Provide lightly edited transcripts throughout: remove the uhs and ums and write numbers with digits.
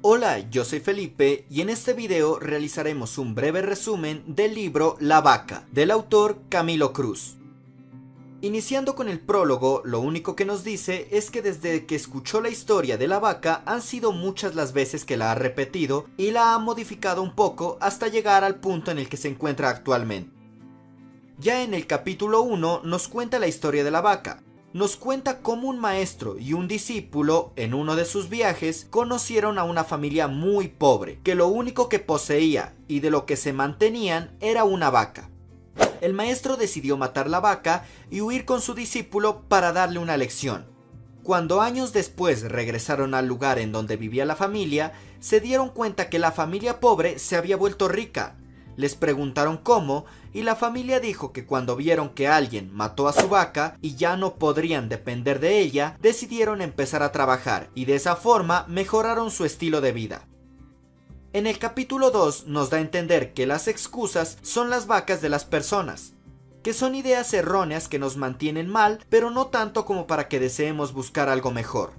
Hola, yo soy Felipe y en este video realizaremos un breve resumen del libro La vaca, del autor Camilo Cruz. Iniciando con el prólogo, lo único que nos dice es que desde que escuchó la historia de la vaca han sido muchas las veces que la ha repetido y la ha modificado un poco hasta llegar al punto en el que se encuentra actualmente. Ya en el capítulo 1 nos cuenta la historia de la vaca. Nos cuenta cómo un maestro y un discípulo, en uno de sus viajes, conocieron a una familia muy pobre, que lo único que poseía y de lo que se mantenían era una vaca. El maestro decidió matar la vaca y huir con su discípulo para darle una lección. Cuando años después regresaron al lugar en donde vivía la familia, se dieron cuenta que la familia pobre se había vuelto rica. Les preguntaron cómo y la familia dijo que cuando vieron que alguien mató a su vaca y ya no podrían depender de ella, decidieron empezar a trabajar y de esa forma mejoraron su estilo de vida. En el capítulo 2 nos da a entender que las excusas son las vacas de las personas, que son ideas erróneas que nos mantienen mal, pero no tanto como para que deseemos buscar algo mejor.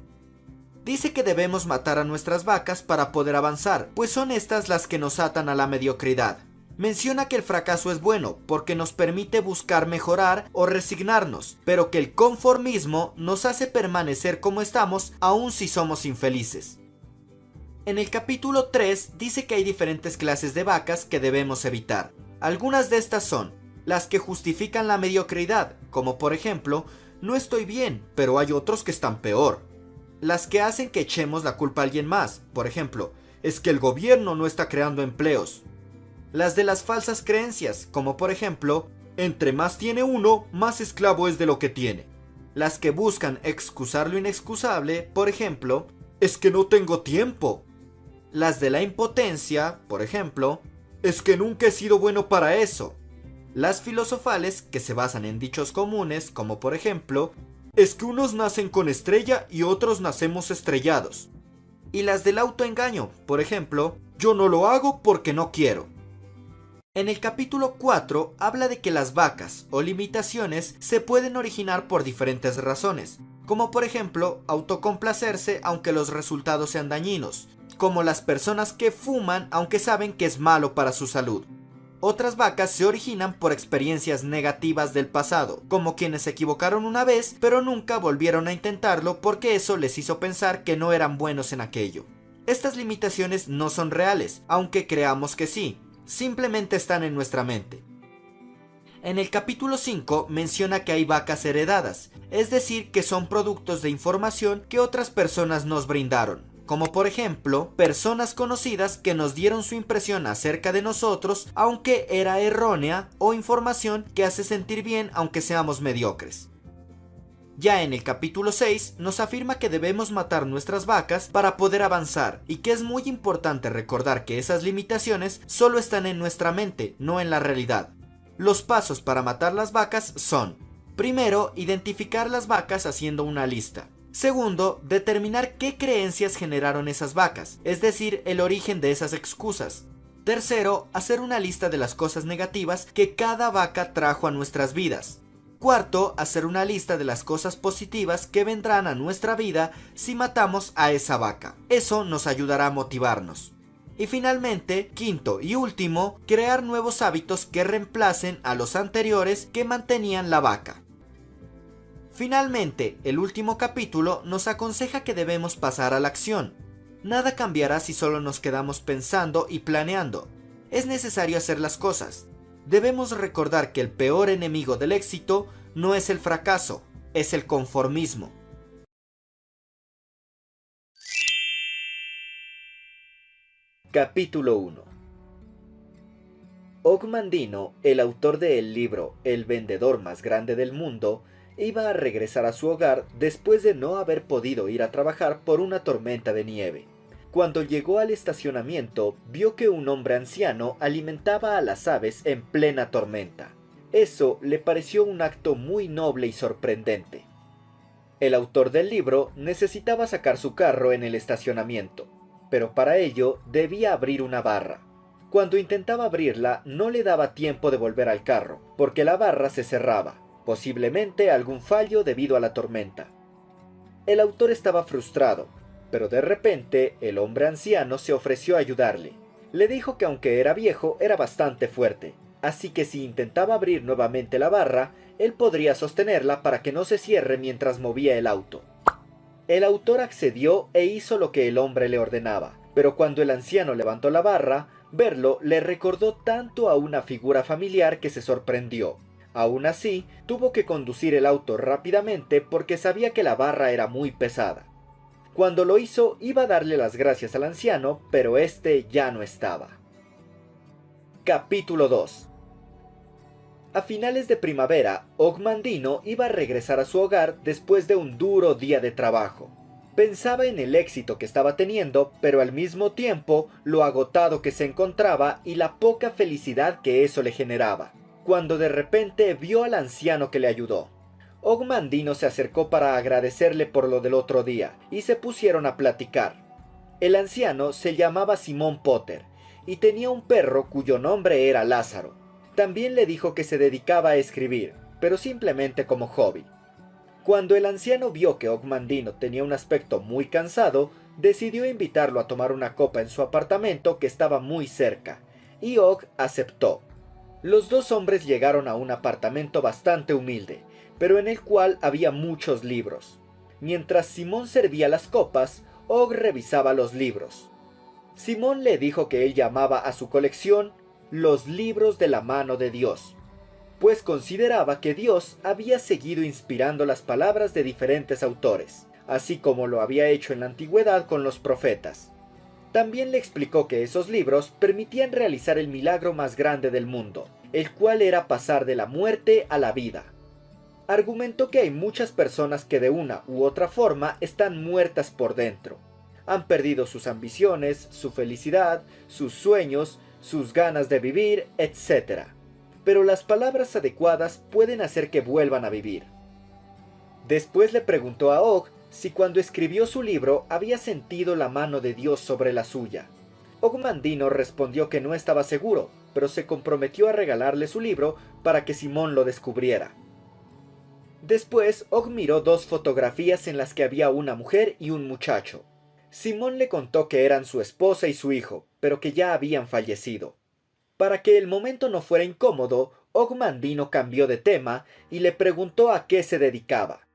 Dice que debemos matar a nuestras vacas para poder avanzar, pues son estas las que nos atan a la mediocridad. Menciona que el fracaso es bueno porque nos permite buscar mejorar o resignarnos, pero que el conformismo nos hace permanecer como estamos aun si somos infelices. En el capítulo 3 dice que hay diferentes clases de vacas que debemos evitar. Algunas de estas son las que justifican la mediocridad, como por ejemplo, no estoy bien, pero hay otros que están peor. Las que hacen que echemos la culpa a alguien más, por ejemplo, es que el gobierno no está creando empleos. Las de las falsas creencias, como por ejemplo, entre más tiene uno, más esclavo es de lo que tiene. Las que buscan excusar lo inexcusable, por ejemplo, es que no tengo tiempo. Las de la impotencia, por ejemplo, es que nunca he sido bueno para eso. Las filosofales, que se basan en dichos comunes, como por ejemplo, es que unos nacen con estrella y otros nacemos estrellados. Y las del autoengaño, por ejemplo, yo no lo hago porque no quiero. En el capítulo 4 habla de que las vacas o limitaciones se pueden originar por diferentes razones, como por ejemplo autocomplacerse aunque los resultados sean dañinos, como las personas que fuman aunque saben que es malo para su salud. Otras vacas se originan por experiencias negativas del pasado, como quienes se equivocaron una vez pero nunca volvieron a intentarlo porque eso les hizo pensar que no eran buenos en aquello. Estas limitaciones no son reales, aunque creamos que sí. Simplemente están en nuestra mente. En el capítulo 5 menciona que hay vacas heredadas, es decir, que son productos de información que otras personas nos brindaron, como por ejemplo, personas conocidas que nos dieron su impresión acerca de nosotros, aunque era errónea, o información que hace sentir bien aunque seamos mediocres. Ya en el capítulo 6 nos afirma que debemos matar nuestras vacas para poder avanzar y que es muy importante recordar que esas limitaciones solo están en nuestra mente, no en la realidad. Los pasos para matar las vacas son: primero, identificar las vacas haciendo una lista. Segundo, determinar qué creencias generaron esas vacas, es decir, el origen de esas excusas. Tercero, hacer una lista de las cosas negativas que cada vaca trajo a nuestras vidas. Cuarto, hacer una lista de las cosas positivas que vendrán a nuestra vida si matamos a esa vaca. Eso nos ayudará a motivarnos. Y finalmente, quinto y último, crear nuevos hábitos que reemplacen a los anteriores que mantenían la vaca. Finalmente, el último capítulo nos aconseja que debemos pasar a la acción. Nada cambiará si solo nos quedamos pensando y planeando. Es necesario hacer las cosas. Debemos recordar que el peor enemigo del éxito no es el fracaso, es el conformismo. Capítulo 1. Og Mandino, el autor del libro El vendedor más grande del mundo, iba a regresar a su hogar después de no haber podido ir a trabajar por una tormenta de nieve. Cuando llegó al estacionamiento, vio que un hombre anciano alimentaba a las aves en plena tormenta. Eso le pareció un acto muy noble y sorprendente. El autor del libro necesitaba sacar su carro en el estacionamiento, pero para ello debía abrir una barra. Cuando intentaba abrirla, no le daba tiempo de volver al carro, porque la barra se cerraba, posiblemente algún fallo debido a la tormenta. El autor estaba frustrado. pero de repente el hombre anciano se ofreció a ayudarle. Le dijo que aunque era viejo, era bastante fuerte, así que si intentaba abrir nuevamente la barra, él podría sostenerla para que no se cierre mientras movía el auto. El autor accedió e hizo lo que el hombre le ordenaba, pero cuando el anciano levantó la barra, verlo le recordó tanto a una figura familiar que se sorprendió. Aún así, tuvo que conducir el auto rápidamente porque sabía que la barra era muy pesada. Cuando lo hizo, iba a darle las gracias al anciano, pero este ya no estaba. Capítulo 2. A finales de primavera, Og Mandino iba a regresar a su hogar después de un duro día de trabajo. Pensaba en el éxito que estaba teniendo, pero al mismo tiempo lo agotado que se encontraba y la poca felicidad que eso le generaba, cuando de repente vio al anciano que le ayudó. Og Mandino se acercó para agradecerle por lo del otro día, y se pusieron a platicar. El anciano se llamaba Simón Potter, y tenía un perro cuyo nombre era Lázaro. También le dijo que se dedicaba a escribir, pero simplemente como hobby. Cuando el anciano vio que Og Mandino tenía un aspecto muy cansado, decidió invitarlo a tomar una copa en su apartamento que estaba muy cerca, y Og aceptó. Los dos hombres llegaron a un apartamento bastante humilde, pero en el cual había muchos libros. Mientras Simón servía las copas, Og revisaba los libros. Simón le dijo que él llamaba a su colección los libros de la mano de Dios, pues consideraba que Dios había seguido inspirando las palabras de diferentes autores, así como lo había hecho en la antigüedad con los profetas. También le explicó que esos libros permitían realizar el milagro más grande del mundo, el cual era pasar de la muerte a la vida. Argumentó que hay muchas personas que de una u otra forma están muertas por dentro. Han perdido sus ambiciones, su felicidad, sus sueños, sus ganas de vivir, etc. Pero las palabras adecuadas pueden hacer que vuelvan a vivir. Después le preguntó a Og si cuando escribió su libro había sentido la mano de Dios sobre la suya. Og Mandino respondió que no estaba seguro, pero se comprometió a regalarle su libro para que Simón lo descubriera. Después, Og miró dos fotografías en las que había una mujer y un muchacho. Simón le contó que eran su esposa y su hijo, pero que ya habían fallecido. Para que el momento no fuera incómodo, Og Mandino cambió de tema y le preguntó a qué se dedicaba.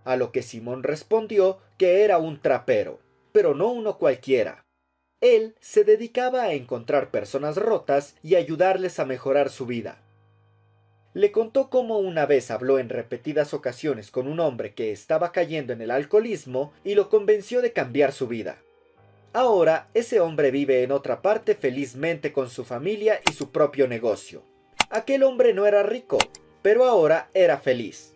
A lo que Simón respondió que era un trapero, pero no uno cualquiera. Él se dedicaba a encontrar personas rotas y ayudarles a mejorar su vida. Le contó cómo una vez habló en repetidas ocasiones con un hombre que estaba cayendo en el alcoholismo y lo convenció de cambiar su vida. Ahora ese hombre vive en otra parte felizmente con su familia y su propio negocio. Aquel hombre no era rico, pero ahora era feliz.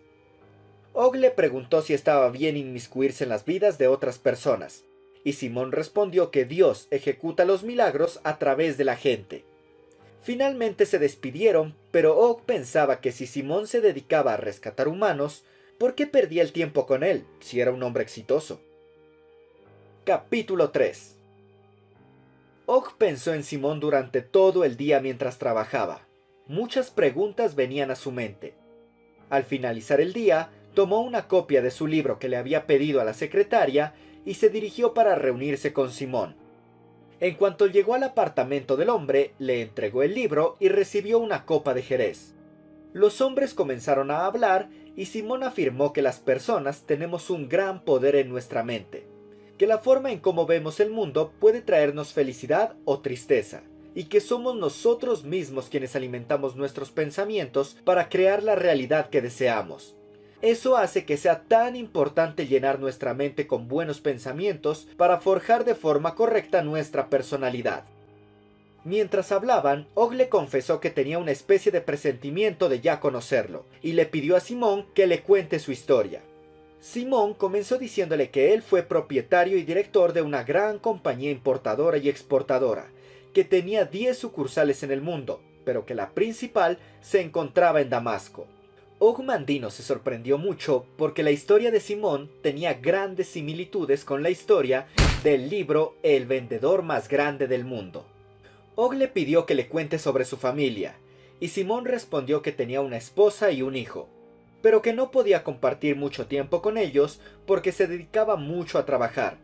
Og le preguntó si estaba bien inmiscuirse en las vidas de otras personas, y Simón respondió que Dios ejecuta los milagros a través de la gente. Finalmente se despidieron, pero Og pensaba que si Simón se dedicaba a rescatar humanos, ¿por qué perdía el tiempo con él si era un hombre exitoso? Capítulo 3. Og pensó en Simón durante todo el día mientras trabajaba. Muchas preguntas venían a su mente. Al finalizar el día, tomó una copia de su libro que le había pedido a la secretaria y se dirigió para reunirse con Simón. En cuanto llegó al apartamento del hombre, le entregó el libro y recibió una copa de jerez. Los hombres comenzaron a hablar y Simón afirmó que las personas tenemos un gran poder en nuestra mente, que la forma en cómo vemos el mundo puede traernos felicidad o tristeza, y que somos nosotros mismos quienes alimentamos nuestros pensamientos para crear la realidad que deseamos. Eso hace que sea tan importante llenar nuestra mente con buenos pensamientos para forjar de forma correcta nuestra personalidad. Mientras hablaban, Og le confesó que tenía una especie de presentimiento de ya conocerlo, y le pidió a Simón que le cuente su historia. Simón comenzó diciéndole que él fue propietario y director de una gran compañía importadora y exportadora, que tenía 10 sucursales en el mundo, pero que la principal se encontraba en Damasco. Og Mandino se sorprendió mucho porque la historia de Simón tenía grandes similitudes con la historia del libro El vendedor más grande del mundo. Og le pidió que le cuente sobre su familia, y Simón respondió que tenía una esposa y un hijo, pero que no podía compartir mucho tiempo con ellos porque se dedicaba mucho a trabajar,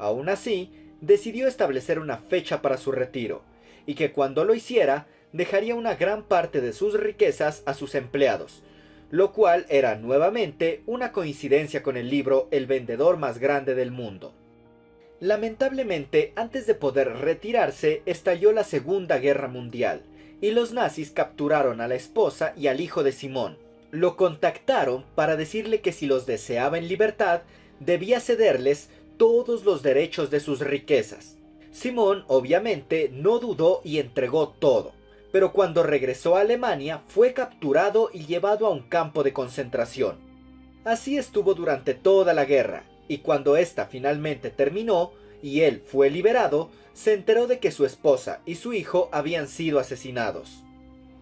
Aún así, decidió establecer una fecha para su retiro, y que cuando lo hiciera, dejaría una gran parte de sus riquezas a sus empleados, lo cual era nuevamente una coincidencia con el libro El vendedor más grande del mundo. Lamentablemente, antes de poder retirarse, estalló la Segunda Guerra Mundial, y los nazis capturaron a la esposa y al hijo de Simón. Lo contactaron para decirle que si los deseaba en libertad, debía cederles todos los derechos de sus riquezas. Simón obviamente no dudó y entregó todo, pero cuando regresó a Alemania fue capturado y llevado a un campo de concentración. Así estuvo durante toda la guerra, y cuando ésta finalmente terminó y él fue liberado, se enteró de que su esposa y su hijo habían sido asesinados.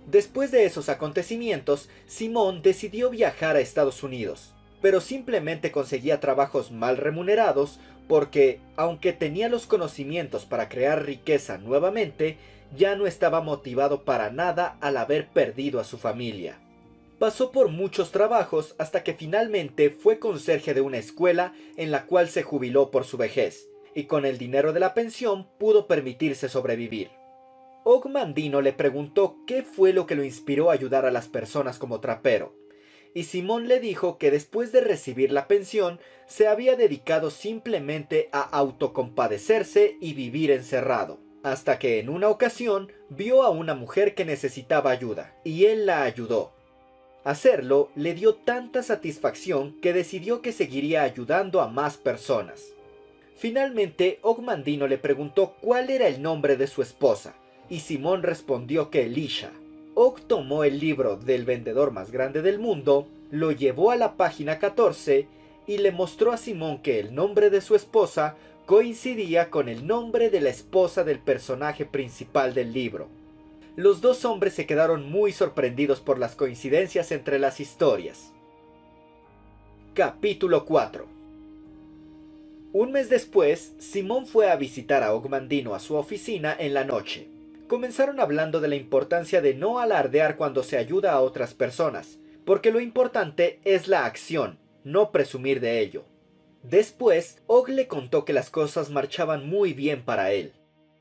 Después de esos acontecimientos, Simón decidió viajar a Estados Unidos, pero simplemente conseguía trabajos mal remunerados porque, aunque tenía los conocimientos para crear riqueza nuevamente, ya no estaba motivado para nada al haber perdido a su familia. Pasó por muchos trabajos hasta que finalmente fue conserje de una escuela en la cual se jubiló por su vejez, y con el dinero de la pensión pudo permitirse sobrevivir. Og Mandino le preguntó qué fue lo que lo inspiró a ayudar a las personas como trapero, y Simón le dijo que después de recibir la pensión se había dedicado simplemente a autocompadecerse y vivir encerrado, hasta que en una ocasión vio a una mujer que necesitaba ayuda, y él la ayudó. Hacerlo le dio tanta satisfacción que decidió que seguiría ayudando a más personas. Finalmente, Og Mandino le preguntó cuál era el nombre de su esposa, y Simón respondió que Elisha. Og tomó el libro del vendedor más grande del mundo, lo llevó a la página 14 y le mostró a Simón que el nombre de su esposa coincidía con el nombre de la esposa del personaje principal del libro. Los dos hombres se quedaron muy sorprendidos por las coincidencias entre las historias. Capítulo 4. Un mes después, Simón fue a visitar a Og Mandino a su oficina en la noche. Comenzaron hablando de la importancia de no alardear cuando se ayuda a otras personas, porque lo importante es la acción, no presumir de ello. Después, Og le contó que las cosas marchaban muy bien para él,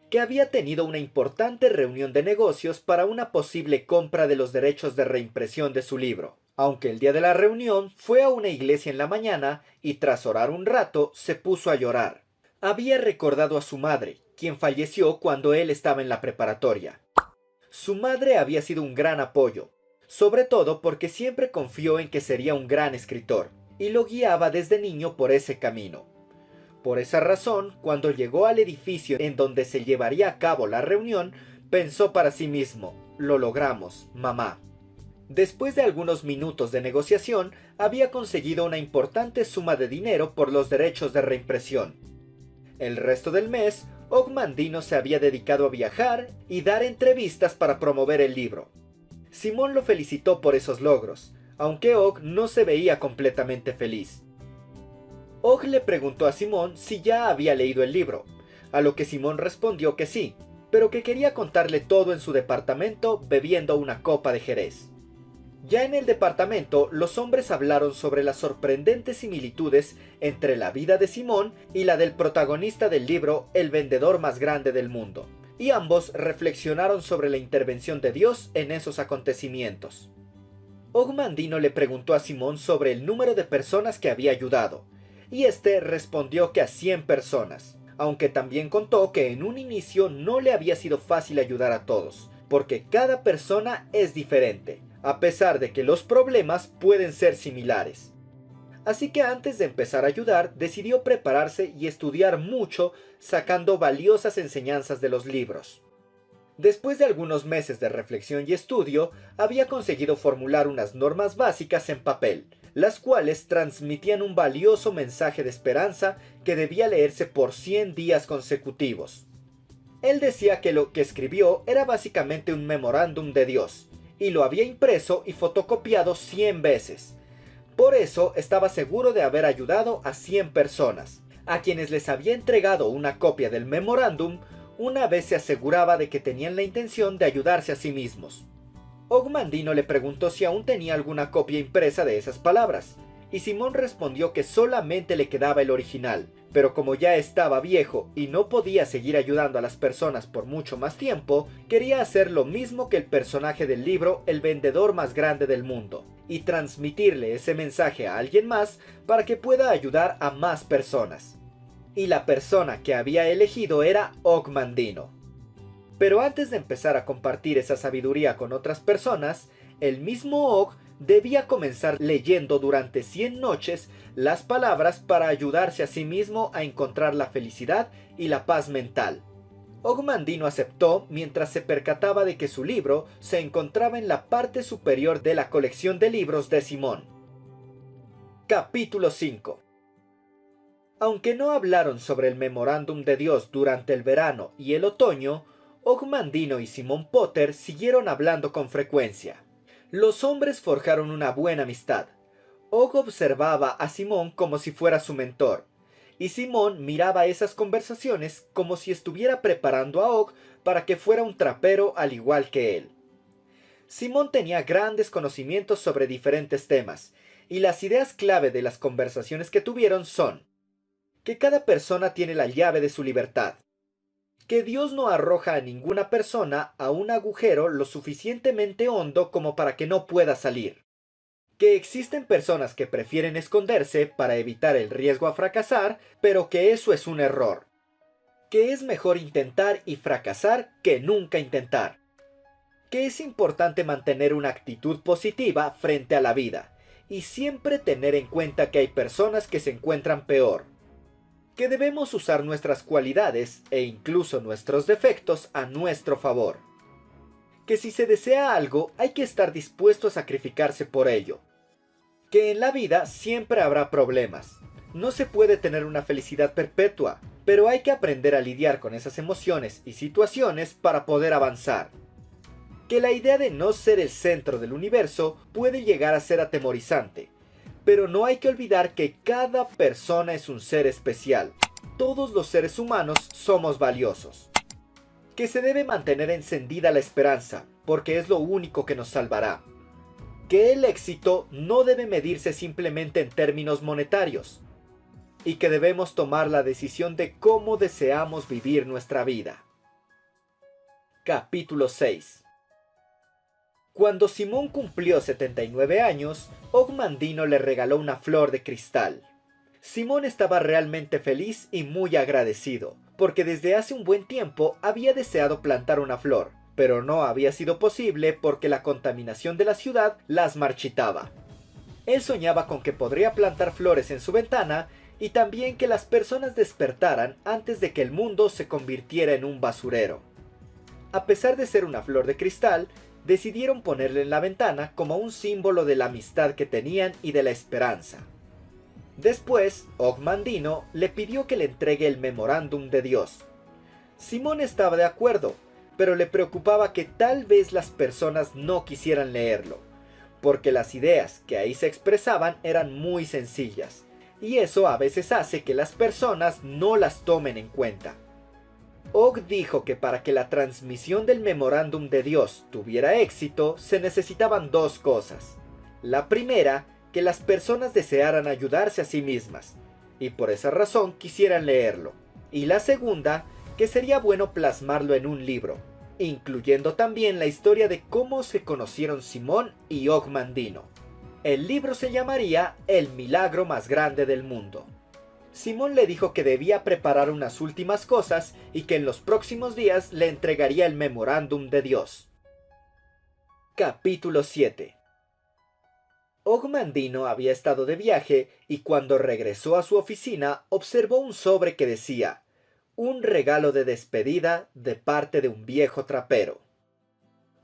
que había tenido una importante reunión de negocios para una posible compra de los derechos de reimpresión de su libro, aunque el día de la reunión fue a una iglesia en la mañana y tras orar un rato se puso a llorar. Había recordado a su madre, quien falleció cuando él estaba en la preparatoria. Su madre había sido un gran apoyo, sobre todo porque siempre confió en que sería un gran escritor, y lo guiaba desde niño por ese camino. Por esa razón, cuando llegó al edificio en donde se llevaría a cabo la reunión, pensó para sí mismo: lo logramos, mamá. Después de algunos minutos de negociación, había conseguido una importante suma de dinero por los derechos de reimpresión. El resto del mes, Og Mandino se había dedicado a viajar y dar entrevistas para promover el libro. Simón lo felicitó por esos logros, aunque Og no se veía completamente feliz. Og le preguntó a Simón si ya había leído el libro, a lo que Simón respondió que sí, pero que quería contarle todo en su departamento bebiendo una copa de jerez. Ya en el departamento, los hombres hablaron sobre las sorprendentes similitudes entre la vida de Simón y la del protagonista del libro El vendedor más grande del mundo, y ambos reflexionaron sobre la intervención de Dios en esos acontecimientos. Og Mandino le preguntó a Simón sobre el número de personas que había ayudado, y este respondió que a 100 personas, aunque también contó que en un inicio no le había sido fácil ayudar a todos, porque cada persona es diferente, a pesar de que los problemas pueden ser similares. Así que antes de empezar a ayudar, decidió prepararse y estudiar mucho, sacando valiosas enseñanzas de los libros. Después de algunos meses de reflexión y estudio, había conseguido formular unas normas básicas en papel, las cuales transmitían un valioso mensaje de esperanza que debía leerse por 100 días consecutivos. Él decía que lo que escribió era básicamente un memorándum de Dios, y lo había impreso y fotocopiado 100 veces. Por eso estaba seguro de haber ayudado a 100 personas, a quienes les había entregado una copia del memorándum una vez se aseguraba de que tenían la intención de ayudarse a sí mismos. Og Mandino le preguntó si aún tenía alguna copia impresa de esas palabras, y Simón respondió que solamente le quedaba el original, pero como ya estaba viejo y no podía seguir ayudando a las personas por mucho más tiempo, quería hacer lo mismo que el personaje del libro El vendedor más grande del mundo, y transmitirle ese mensaje a alguien más para que pueda ayudar a más personas. Y la persona que había elegido era Og Mandino. Pero antes de empezar a compartir esa sabiduría con otras personas, el mismo Og debía comenzar leyendo durante 100 noches las palabras para ayudarse a sí mismo a encontrar la felicidad y la paz mental. Og Mandino aceptó mientras se percataba de que su libro se encontraba en la parte superior de la colección de libros de Simón. Capítulo 5. Aunque no hablaron sobre el memorándum de Dios durante el verano y el otoño, Og Mandino y Simón Potter siguieron hablando con frecuencia. Los hombres forjaron una buena amistad. Og observaba a Simón como si fuera su mentor, y Simón miraba esas conversaciones como si estuviera preparando a Og para que fuera un trapero al igual que él. Simón tenía grandes conocimientos sobre diferentes temas, y las ideas clave de las conversaciones que tuvieron son: que cada persona tiene la llave de su libertad, que Dios no arroja a ninguna persona a un agujero lo suficientemente hondo como para que no pueda salir, que existen personas que prefieren esconderse para evitar el riesgo a fracasar, pero que eso es un error, que es mejor intentar y fracasar que nunca intentar, que es importante mantener una actitud positiva frente a la vida y siempre tener en cuenta que hay personas que se encuentran peor, que debemos usar nuestras cualidades e incluso nuestros defectos a nuestro favor, que si se desea algo hay que estar dispuesto a sacrificarse por ello, que en la vida siempre habrá problemas, no se puede tener una felicidad perpetua, pero hay que aprender a lidiar con esas emociones y situaciones para poder avanzar, que la idea de no ser el centro del universo puede llegar a ser atemorizante, pero no hay que olvidar que cada persona es un ser especial. Todos los seres humanos somos valiosos. Que se debe mantener encendida la esperanza, porque es lo único que nos salvará. Que el éxito no debe medirse simplemente en términos monetarios. Y que debemos tomar la decisión de cómo deseamos vivir nuestra vida. Capítulo 6. Cuando Simón cumplió 79 años, Og Mandino le regaló una flor de cristal. Simón estaba realmente feliz y muy agradecido, porque desde hace un buen tiempo había deseado plantar una flor, pero no había sido posible porque la contaminación de la ciudad las marchitaba. Él soñaba con que podría plantar flores en su ventana y también que las personas despertaran antes de que el mundo se convirtiera en un basurero. A pesar de ser una flor de cristal, decidieron ponerla en la ventana como un símbolo de la amistad que tenían y de la esperanza. Después, Og Mandino le pidió que le entregue el memorándum de Dios. Simón estaba de acuerdo, pero le preocupaba que tal vez las personas no quisieran leerlo, porque las ideas que ahí se expresaban eran muy sencillas, y eso a veces hace que las personas no las tomen en cuenta. Og dijo que para que la transmisión del memorándum de Dios tuviera éxito, se necesitaban dos cosas. La primera, que las personas desearan ayudarse a sí mismas, y por esa razón quisieran leerlo. Y la segunda, que sería bueno plasmarlo en un libro, incluyendo también la historia de cómo se conocieron Simón y Og Mandino. El libro se llamaría El milagro más grande del mundo. Simón le dijo que debía preparar unas últimas cosas y que en los próximos días le entregaría el memorándum de Dios. Capítulo 7. Og Mandino había estado de viaje y cuando regresó a su oficina observó un sobre que decía: un regalo de despedida de parte de un viejo trapero.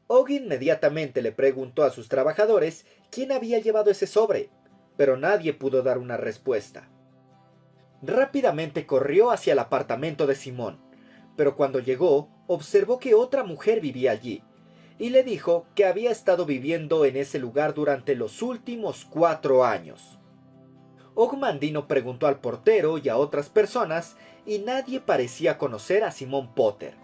Og inmediatamente le preguntó a sus trabajadores quién había llevado ese sobre, pero nadie pudo dar una respuesta. Rápidamente corrió hacia el apartamento de Simón, pero cuando llegó observó que otra mujer vivía allí, y le dijo que había estado viviendo en ese lugar durante los últimos 4 años. Og Mandino preguntó al portero y a otras personas, y nadie parecía conocer a Simón Potter.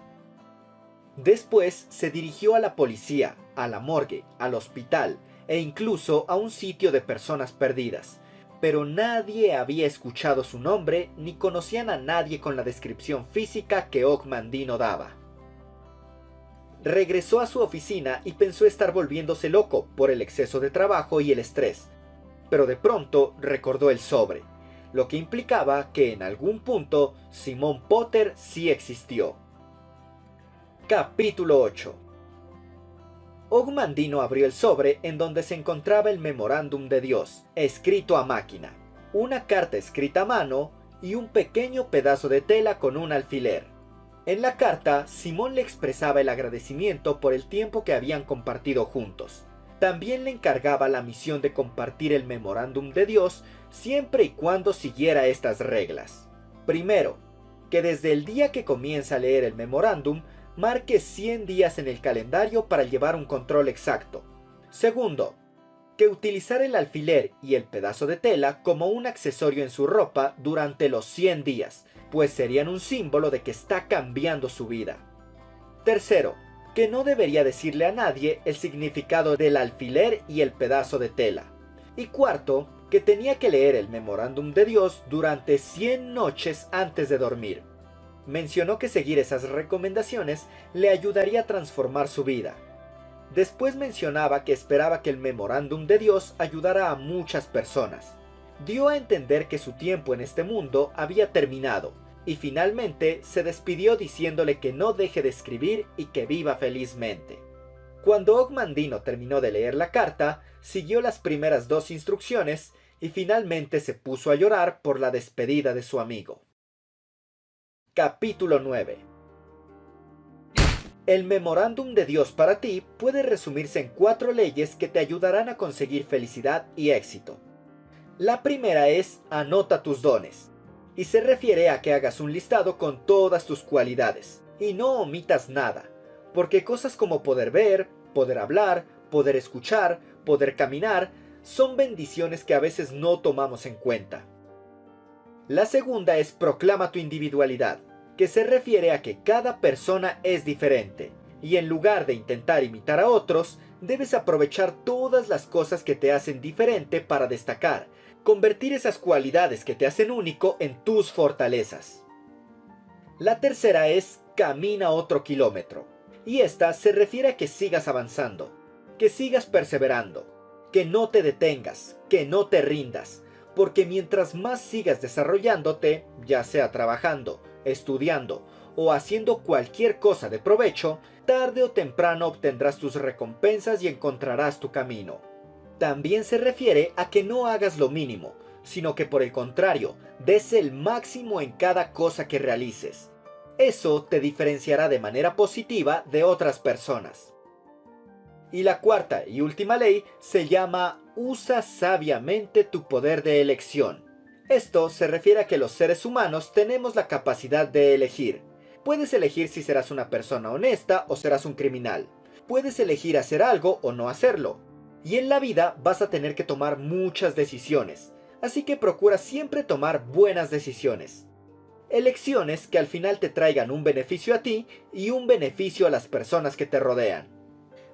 Después se dirigió a la policía, a la morgue, al hospital, e incluso a un sitio de personas perdidas, pero nadie había escuchado su nombre ni conocían a nadie con la descripción física que Ogmandino daba. Regresó a su oficina y pensó estar volviéndose loco por el exceso de trabajo y el estrés, pero de pronto recordó el sobre, lo que implicaba que en algún punto Simón Potter sí existió. Capítulo 8. Ogmandino abrió el sobre en donde se encontraba el memorándum de Dios, escrito a máquina, una carta escrita a mano y un pequeño pedazo de tela con un alfiler. En la carta, Simón le expresaba el agradecimiento por el tiempo que habían compartido juntos. También le encargaba la misión de compartir el memorándum de Dios siempre y cuando siguiera estas reglas. Primero, que desde el día que comienza a leer el memorándum, marque 100 días en el calendario para llevar un control exacto. Segundo, que utilizar el alfiler y el pedazo de tela como un accesorio en su ropa durante los 100 días, pues serían un símbolo de que está cambiando su vida. Tercero, que no debería decirle a nadie el significado del alfiler y el pedazo de tela. Y cuarto, que tenía que leer el memorándum de Dios durante 100 noches antes de dormir. Mencionó que seguir esas recomendaciones le ayudaría a transformar su vida. Después mencionaba que esperaba que el memorándum de Dios ayudara a muchas personas. Dio a entender que su tiempo en este mundo había terminado, y finalmente se despidió diciéndole que no deje de escribir y que viva felizmente. Cuando Ogmandino terminó de leer la carta, siguió las primeras 2 instrucciones y finalmente se puso a llorar por la despedida de su amigo. Capítulo 9. El memorándum de Dios para ti puede resumirse en 4 leyes que te ayudarán a conseguir felicidad y éxito. La primera es anota tus dones, y se refiere a que hagas un listado con todas tus cualidades, y no omitas nada, porque cosas como poder ver, poder hablar, poder escuchar, poder caminar, son bendiciones que a veces no tomamos en cuenta. La segunda es proclama tu individualidad, que se refiere a que cada persona es diferente, y en lugar de intentar imitar a otros, debes aprovechar todas las cosas que te hacen diferente para destacar, convertir esas cualidades que te hacen único en tus fortalezas. La tercera es camina otro kilómetro, y esta se refiere a que sigas avanzando, que sigas perseverando, que no te detengas, que no te rindas, porque mientras más sigas desarrollándote, ya sea trabajando, estudiando o haciendo cualquier cosa de provecho, tarde o temprano obtendrás tus recompensas y encontrarás tu camino. También se refiere a que no hagas lo mínimo, sino que por el contrario, des el máximo en cada cosa que realices. Eso te diferenciará de manera positiva de otras personas. Y la cuarta y última ley se llama usa sabiamente tu poder de elección. Esto se refiere a que los seres humanos tenemos la capacidad de elegir. Puedes elegir si serás una persona honesta o serás un criminal. Puedes elegir hacer algo o no hacerlo. Y en la vida vas a tener que tomar muchas decisiones. Así que procura siempre tomar buenas decisiones. Elecciones que al final te traigan un beneficio a ti y un beneficio a las personas que te rodean.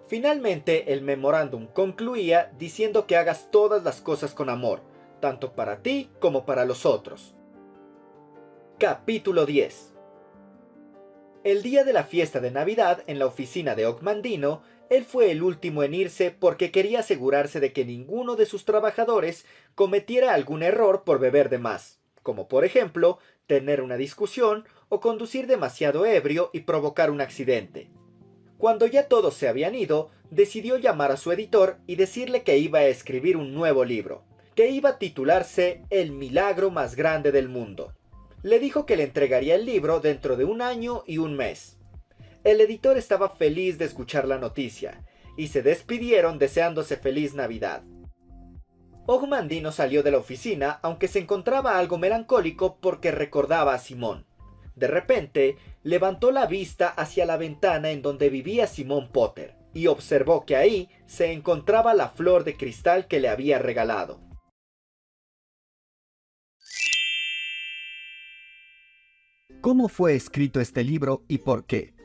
Finalmente, el memorándum concluía diciendo que hagas todas las cosas con amor, tanto para ti como para los otros. Capítulo 10. El día de la fiesta de Navidad en la oficina de Ogmandino, él fue el último en irse porque quería asegurarse de que ninguno de sus trabajadores cometiera algún error por beber de más, como por ejemplo, tener una discusión o conducir demasiado ebrio y provocar un accidente. Cuando ya todos se habían ido, decidió llamar a su editor y decirle que iba a escribir un nuevo libro, que iba a titularse El milagro más grande del mundo. Le dijo que le entregaría el libro dentro de 1 año y 1 mes. El editor estaba feliz de escuchar la noticia, y se despidieron deseándose feliz Navidad. Ogmandino salió de la oficina aunque se encontraba algo melancólico porque recordaba a Simón. De repente, levantó la vista hacia la ventana en donde vivía Simón Potter, y observó que ahí se encontraba la flor de cristal que le había regalado. ¿Cómo fue escrito este libro y por qué?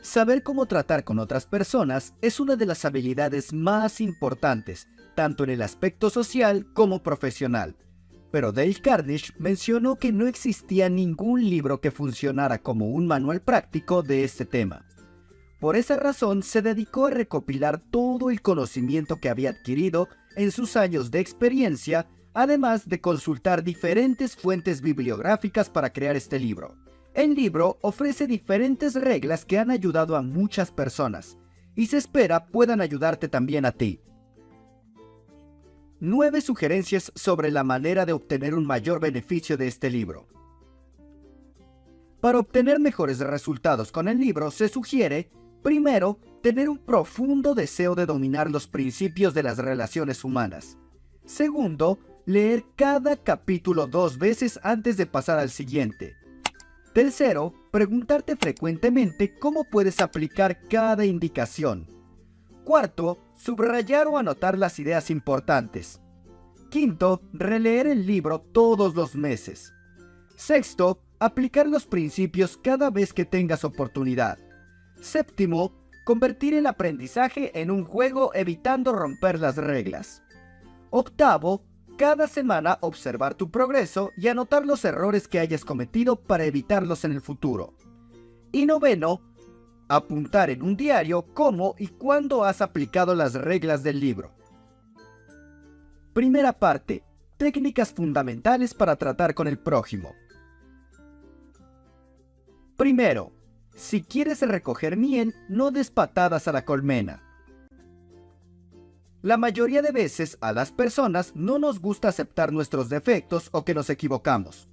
Saber cómo tratar con otras personas es una de las habilidades más importantes, tanto en el aspecto social como profesional. Pero Dale Carnegie mencionó que no existía ningún libro que funcionara como un manual práctico de este tema. Por esa razón se dedicó a recopilar todo el conocimiento que había adquirido en sus años de experiencia, además de consultar diferentes fuentes bibliográficas para crear este libro. El libro ofrece diferentes reglas que han ayudado a muchas personas, y se espera puedan ayudarte también a ti. 9 sugerencias sobre la manera de obtener un mayor beneficio de este libro. Para obtener mejores resultados con el libro se sugiere, primero, tener un profundo deseo de dominar los principios de las relaciones humanas. Segundo, leer cada capítulo 2 veces antes de pasar al siguiente. Tercero, preguntarte frecuentemente cómo puedes aplicar cada indicación. Cuarto, subrayar o anotar las ideas importantes. Quinto, releer el libro todos los meses. Sexto, aplicar los principios cada vez que tengas oportunidad. Séptimo, convertir el aprendizaje en un juego evitando romper las reglas. Octavo, cada semana observar tu progreso y anotar los errores que hayas cometido para evitarlos en el futuro. Y noveno, apuntar en un diario cómo y cuándo has aplicado las reglas del libro. Primera parte. Técnicas fundamentales para tratar con el prójimo. Primero, si quieres recoger miel, no des patadas a la colmena. La mayoría de veces a las personas no nos gusta aceptar nuestros defectos o que nos equivocamos.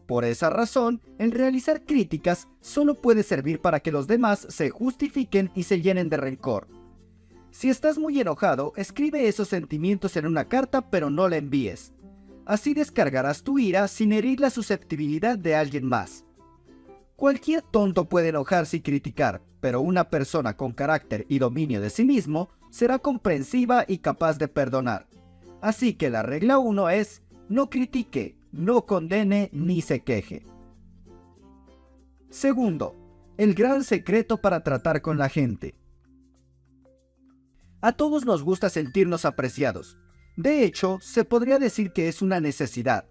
Por esa razón, el realizar críticas solo puede servir para que los demás se justifiquen y se llenen de rencor. Si estás muy enojado, escribe esos sentimientos en una carta pero no la envíes. Así descargarás tu ira sin herir la susceptibilidad de alguien más. Cualquier tonto puede enojarse y criticar, pero una persona con carácter y dominio de sí mismo será comprensiva y capaz de perdonar. Así que la regla 1 es: no critique, no condene ni se queje. Segundo, el gran secreto para tratar con la gente. A todos nos gusta sentirnos apreciados. De hecho, se podría decir que es una necesidad.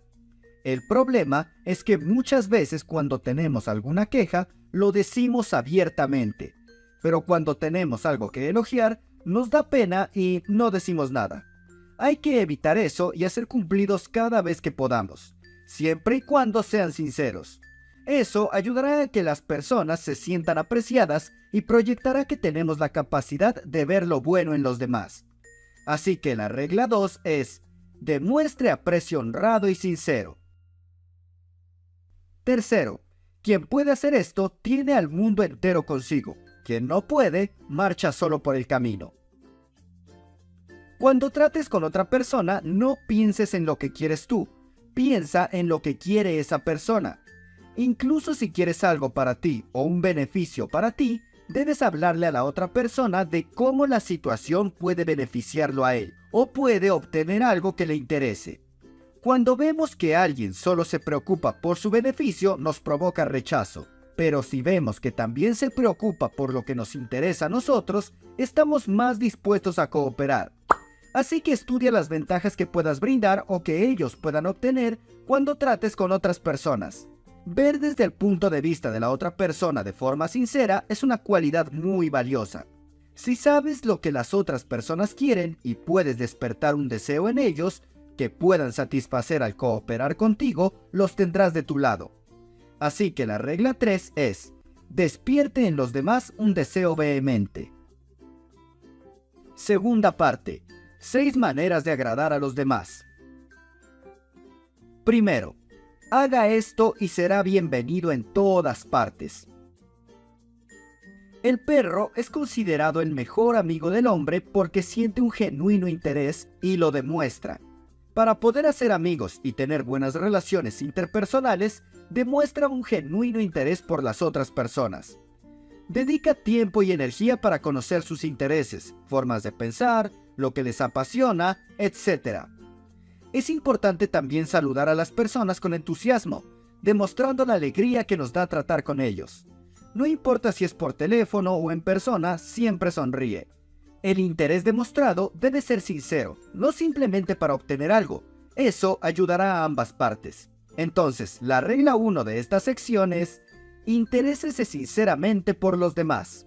El problema es que muchas veces cuando tenemos alguna queja, lo decimos abiertamente. Pero cuando tenemos algo que elogiar, nos da pena y no decimos nada. Hay que evitar eso y hacer cumplidos cada vez que podamos, siempre y cuando sean sinceros. Eso ayudará a que las personas se sientan apreciadas y proyectará que tenemos la capacidad de ver lo bueno en los demás. Así que la regla 2 es: demuestre aprecio honrado y sincero. Tercero, quien puede hacer esto tiene al mundo entero consigo. Quien no puede, marcha solo por el camino. Cuando trates con otra persona, no pienses en lo que quieres tú, piensa en lo que quiere esa persona. Incluso si quieres algo para ti o un beneficio para ti, debes hablarle a la otra persona de cómo la situación puede beneficiarlo a él o puede obtener algo que le interese. Cuando vemos que alguien solo se preocupa por su beneficio, nos provoca rechazo. Pero si vemos que también se preocupa por lo que nos interesa a nosotros, estamos más dispuestos a cooperar. Así que estudia las ventajas que puedas brindar o que ellos puedan obtener cuando trates con otras personas. Ver desde el punto de vista de la otra persona de forma sincera es una cualidad muy valiosa. Si sabes lo que las otras personas quieren y puedes despertar un deseo en ellos que puedan satisfacer al cooperar contigo, los tendrás de tu lado. Así que la regla 3 es: despierte en los demás un deseo vehemente. Segunda parte. 6 maneras de agradar a los demás. Primero, haga esto y será bienvenido en todas partes. El perro es considerado el mejor amigo del hombre porque siente un genuino interés y lo demuestra. Para poder hacer amigos y tener buenas relaciones interpersonales, demuestra un genuino interés por las otras personas. Dedica tiempo y energía para conocer sus intereses, formas de pensar, lo que les apasiona, etc. Es importante también saludar a las personas con entusiasmo, demostrando la alegría que nos da tratar con ellos. No importa si es por teléfono o en persona, siempre sonríe. El interés demostrado debe ser sincero, no simplemente para obtener algo. Eso ayudará a ambas partes. Entonces, la regla 1 de esta sección es: interésese sinceramente por los demás.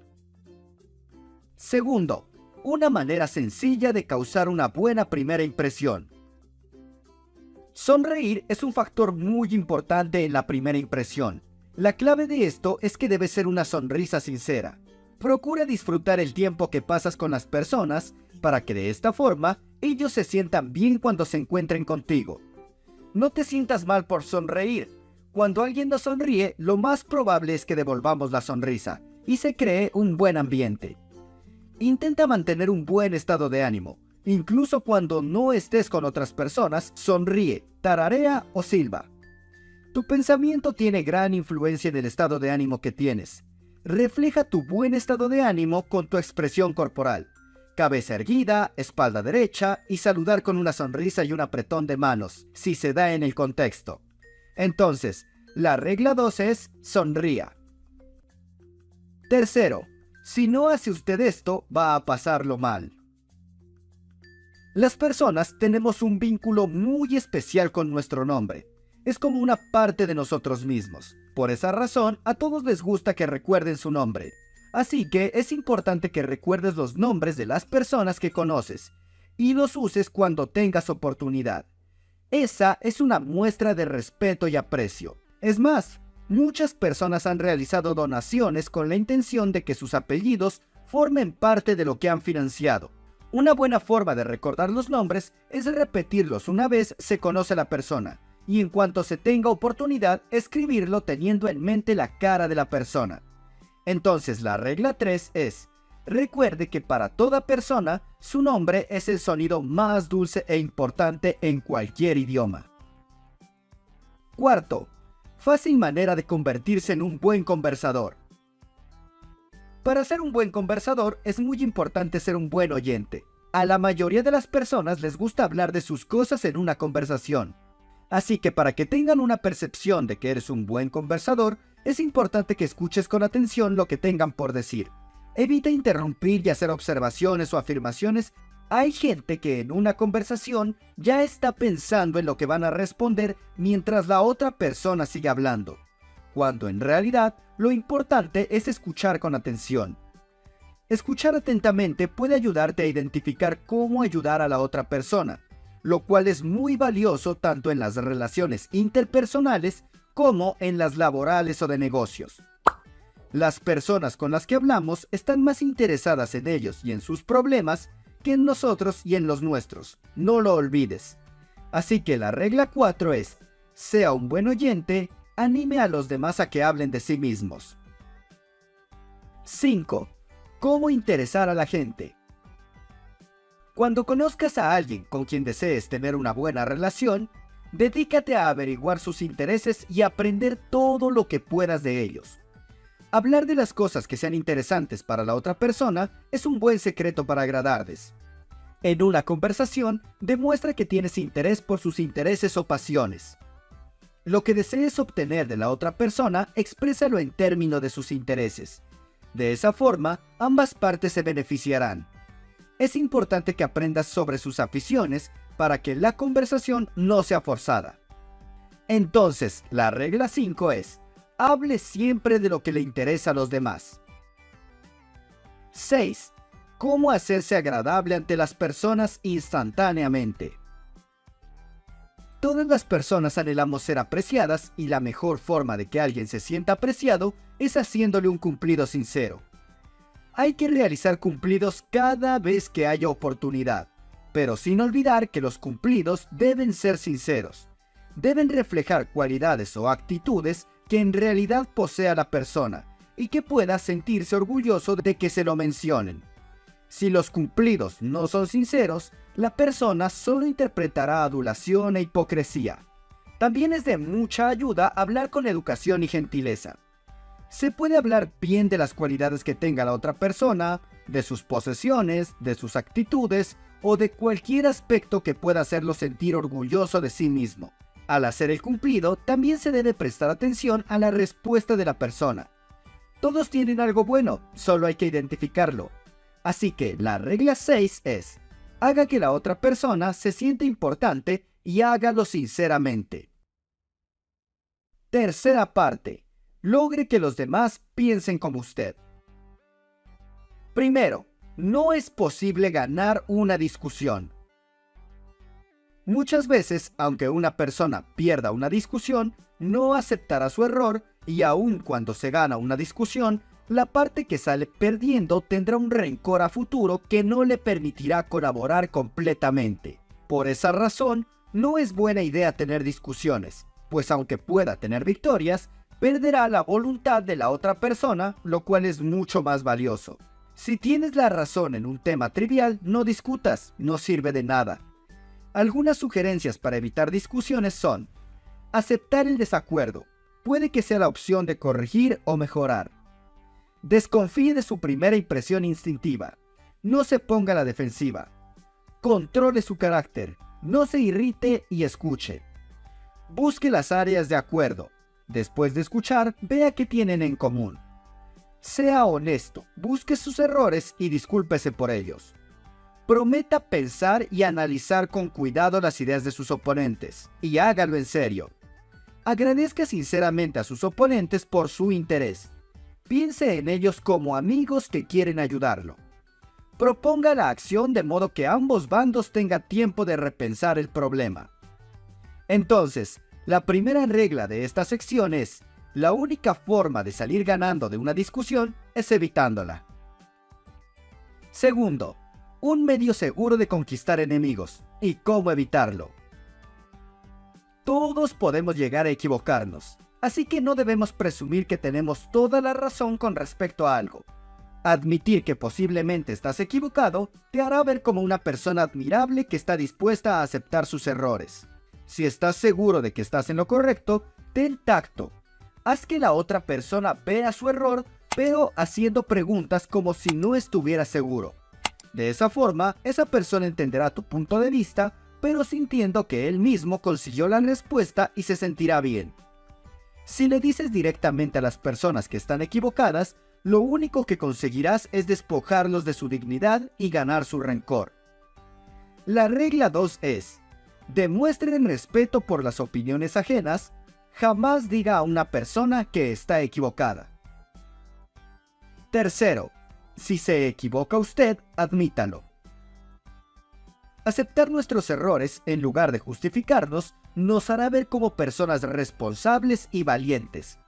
Segundo, una manera sencilla de causar una buena primera impresión. Sonreír es un factor muy importante en la primera impresión. La clave de esto es que debe ser una sonrisa sincera. Procura disfrutar el tiempo que pasas con las personas para que de esta forma ellos se sientan bien cuando se encuentren contigo. No te sientas mal por sonreír. Cuando alguien nos sonríe, lo más probable es que devolvamos la sonrisa y se cree un buen ambiente. Intenta mantener un buen estado de ánimo. Incluso cuando no estés con otras personas, sonríe, tararea o silba. Tu pensamiento tiene gran influencia en el estado de ánimo que tienes. Refleja tu buen estado de ánimo con tu expresión corporal. Cabeza erguida, espalda derecha y saludar con una sonrisa y un apretón de manos, si se da en el contexto. Entonces, la regla 2 es: sonría. Tercero, si no hace usted esto, va a pasarlo mal. Las personas tenemos un vínculo muy especial con nuestro nombre. Es como una parte de nosotros mismos. Por esa razón, a todos les gusta que recuerden su nombre. Así que es importante que recuerdes los nombres de las personas que conoces y los uses cuando tengas oportunidad. Esa es una muestra de respeto y aprecio. Es más, muchas personas han realizado donaciones con la intención de que sus apellidos formen parte de lo que han financiado. Una buena forma de recordar los nombres es repetirlos una vez se conoce a la persona, y en cuanto se tenga oportunidad, escribirlo teniendo en mente la cara de la persona. Entonces la regla 3 es: recuerde que para toda persona, su nombre es el sonido más dulce e importante en cualquier idioma. Cuarto, fácil manera de convertirse en un buen conversador. Para ser un buen conversador es muy importante ser un buen oyente. A la mayoría de las personas les gusta hablar de sus cosas en una conversación. Así que para que tengan una percepción de que eres un buen conversador, es importante que escuches con atención lo que tengan por decir. Evita interrumpir y hacer observaciones o afirmaciones. Hay gente que en una conversación ya está pensando en lo que van a responder mientras la otra persona sigue hablando, cuando en realidad lo importante es escuchar con atención. Escuchar atentamente puede ayudarte a identificar cómo ayudar a la otra persona, lo cual es muy valioso tanto en las relaciones interpersonales como en las laborales o de negocios. Las personas con las que hablamos están más interesadas en ellos y en sus problemas que en nosotros y en los nuestros. No lo olvides. Así que la regla 4 es: sea un buen oyente, anime a los demás a que hablen de sí mismos. 5. ¿Cómo interesar a la gente? Cuando conozcas a alguien con quien desees tener una buena relación, dedícate a averiguar sus intereses y aprender todo lo que puedas de ellos. Hablar de las cosas que sean interesantes para la otra persona es un buen secreto para agradarles. En una conversación, demuestra que tienes interés por sus intereses o pasiones. Lo que desees obtener de la otra persona, exprésalo en términos de sus intereses. De esa forma, ambas partes se beneficiarán. Es importante que aprendas sobre sus aficiones para que la conversación no sea forzada. Entonces, la regla 5 es: hable siempre de lo que le interesa a los demás. 6. ¿Cómo hacerse agradable ante las personas instantáneamente? Todas las personas anhelamos ser apreciadas y la mejor forma de que alguien se sienta apreciado es haciéndole un cumplido sincero. Hay que realizar cumplidos cada vez que haya oportunidad, pero sin olvidar que los cumplidos deben ser sinceros. Deben reflejar cualidades o actitudes que en realidad posea la persona y que pueda sentirse orgulloso de que se lo mencionen. Si los cumplidos no son sinceros, la persona solo interpretará adulación e hipocresía. También es de mucha ayuda hablar con educación y gentileza. Se puede hablar bien de las cualidades que tenga la otra persona, de sus posesiones, de sus actitudes o de cualquier aspecto que pueda hacerlo sentir orgulloso de sí mismo. Al hacer el cumplido, también se debe prestar atención a la respuesta de la persona. Todos tienen algo bueno, solo hay que identificarlo. Así que la regla 6 es: haga que la otra persona se sienta importante y hágalo sinceramente. Tercera parte: logre que los demás piensen como usted. Primero, no es posible ganar una discusión. Muchas veces, aunque una persona pierda una discusión, no aceptará su error, y aun cuando se gana una discusión, la parte que sale perdiendo tendrá un rencor a futuro que no le permitirá colaborar completamente. Por esa razón, no es buena idea tener discusiones, pues aunque pueda tener victorias, perderá la voluntad de la otra persona, lo cual es mucho más valioso. Si tienes la razón en un tema trivial, no discutas, no sirve de nada. Algunas sugerencias para evitar discusiones son: aceptar el desacuerdo, puede que sea la opción de corregir o mejorar. Desconfíe de su primera impresión instintiva, no se ponga a la defensiva. Controle su carácter, no se irrite y escuche. Busque las áreas de acuerdo, después de escuchar, vea qué tienen en común. Sea honesto, busque sus errores y discúlpese por ellos. Prometa pensar y analizar con cuidado las ideas de sus oponentes, y hágalo en serio. Agradezca sinceramente a sus oponentes por su interés. Piense en ellos como amigos que quieren ayudarlo. Proponga la acción de modo que ambos bandos tengan tiempo de repensar el problema. Entonces, la primera regla de esta sección es: la única forma de salir ganando de una discusión es evitándola. Segundo, un medio seguro de conquistar enemigos, y cómo evitarlo. Todos podemos llegar a equivocarnos, así que no debemos presumir que tenemos toda la razón con respecto a algo. Admitir que posiblemente estás equivocado te hará ver como una persona admirable que está dispuesta a aceptar sus errores. Si estás seguro de que estás en lo correcto, ten tacto. Haz que la otra persona vea su error, pero haciendo preguntas como si no estuviera seguro. De esa forma, esa persona entenderá tu punto de vista, pero sintiendo que él mismo consiguió la respuesta y se sentirá bien. Si le dices directamente a las personas que están equivocadas, lo único que conseguirás es despojarlos de su dignidad y ganar su rencor. La regla 2 es: demuestren respeto por las opiniones ajenas, jamás diga a una persona que está equivocada. Tercero, si se equivoca usted, admítalo. Aceptar nuestros errores, en lugar de justificarnos, nos hará ver como personas responsables y valientes.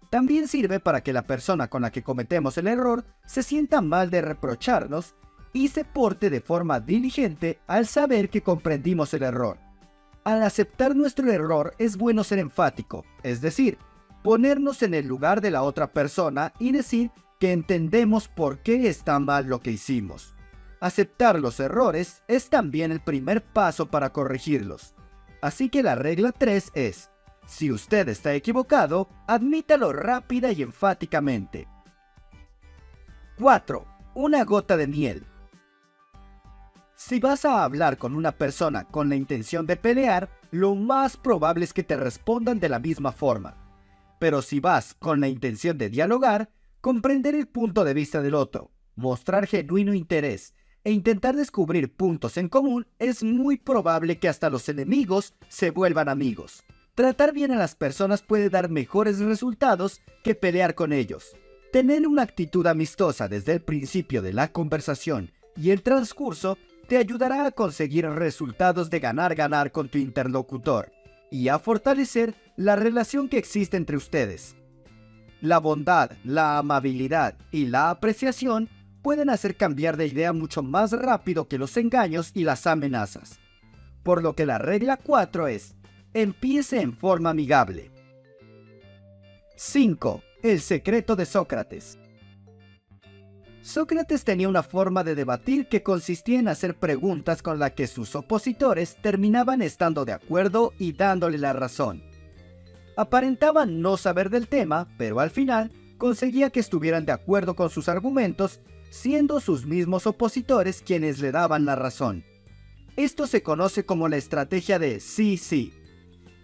También sirve para que la persona con la que cometemos el error se sienta mal de reprocharnos y se porte de forma diligente al saber que comprendimos el error. Al aceptar nuestro error es bueno ser enfático, es decir, ponernos en el lugar de la otra persona y decir que entendemos por qué está mal lo que hicimos. Aceptar los errores es también el primer paso para corregirlos. Así que la regla 3 es: si usted está equivocado, admítalo rápida y enfáticamente. 4. Una gota de miel. Si vas a hablar con una persona con la intención de pelear, lo más probable es que te respondan de la misma forma. Pero si vas con la intención de dialogar, comprender el punto de vista del otro, mostrar genuino interés e intentar descubrir puntos en común, es muy probable que hasta los enemigos se vuelvan amigos. Tratar bien a las personas puede dar mejores resultados que pelear con ellos. Tener una actitud amistosa desde el principio de la conversación y el transcurso te ayudará a conseguir resultados de ganar-ganar con tu interlocutor y a fortalecer la relación que existe entre ustedes. La bondad, la amabilidad y la apreciación pueden hacer cambiar de idea mucho más rápido que los engaños y las amenazas. Por lo que la regla 4 es: empiece en forma amigable. 5. El secreto de Sócrates. Sócrates tenía una forma de debatir que consistía en hacer preguntas con las que sus opositores terminaban estando de acuerdo y dándole la razón. Aparentaban no saber del tema, pero al final conseguía que estuvieran de acuerdo con sus argumentos, siendo sus mismos opositores quienes le daban la razón. Esto se conoce como la estrategia de sí,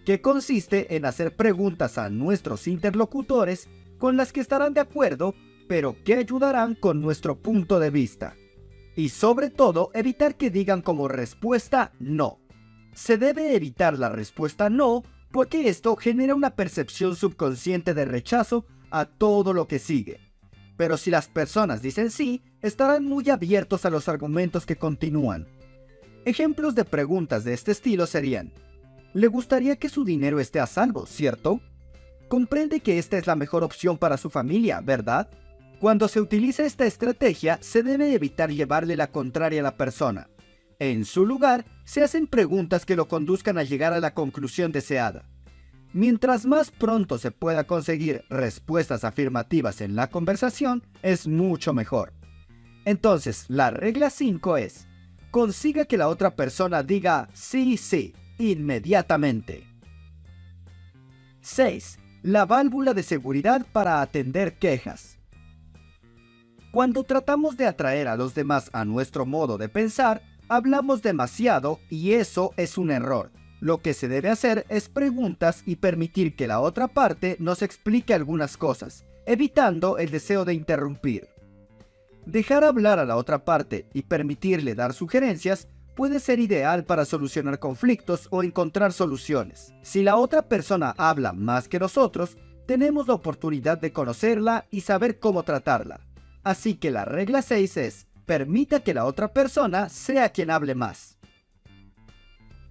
que consiste en hacer preguntas a nuestros interlocutores con las que estarán de acuerdo, pero que ayudarán con nuestro punto de vista. Y sobre todo, evitar que digan como respuesta no. Se debe evitar la respuesta no, porque esto genera una percepción subconsciente de rechazo a todo lo que sigue. Pero si las personas dicen sí, estarán muy abiertos a los argumentos que continúan. Ejemplos de preguntas de este estilo serían: ¿le gustaría que su dinero esté a salvo, cierto? Comprende que esta es la mejor opción para su familia, ¿verdad? Cuando se utiliza esta estrategia, se debe evitar llevarle la contraria a la persona. En su lugar, se hacen preguntas que lo conduzcan a llegar a la conclusión deseada. Mientras más pronto se pueda conseguir respuestas afirmativas en la conversación, es mucho mejor. Entonces, la regla 5 es: consiga que la otra persona diga sí, sí, inmediatamente. 6. La válvula de seguridad para atender quejas. Cuando tratamos de atraer a los demás a nuestro modo de pensar, hablamos demasiado y eso es un error. Lo que se debe hacer es preguntas y permitir que la otra parte nos explique algunas cosas, evitando el deseo de interrumpir. Dejar hablar a la otra parte y permitirle dar sugerencias puede ser ideal para solucionar conflictos o encontrar soluciones. Si la otra persona habla más que nosotros, tenemos la oportunidad de conocerla y saber cómo tratarla. Así que la regla 6 es: permita que la otra persona sea quien hable más.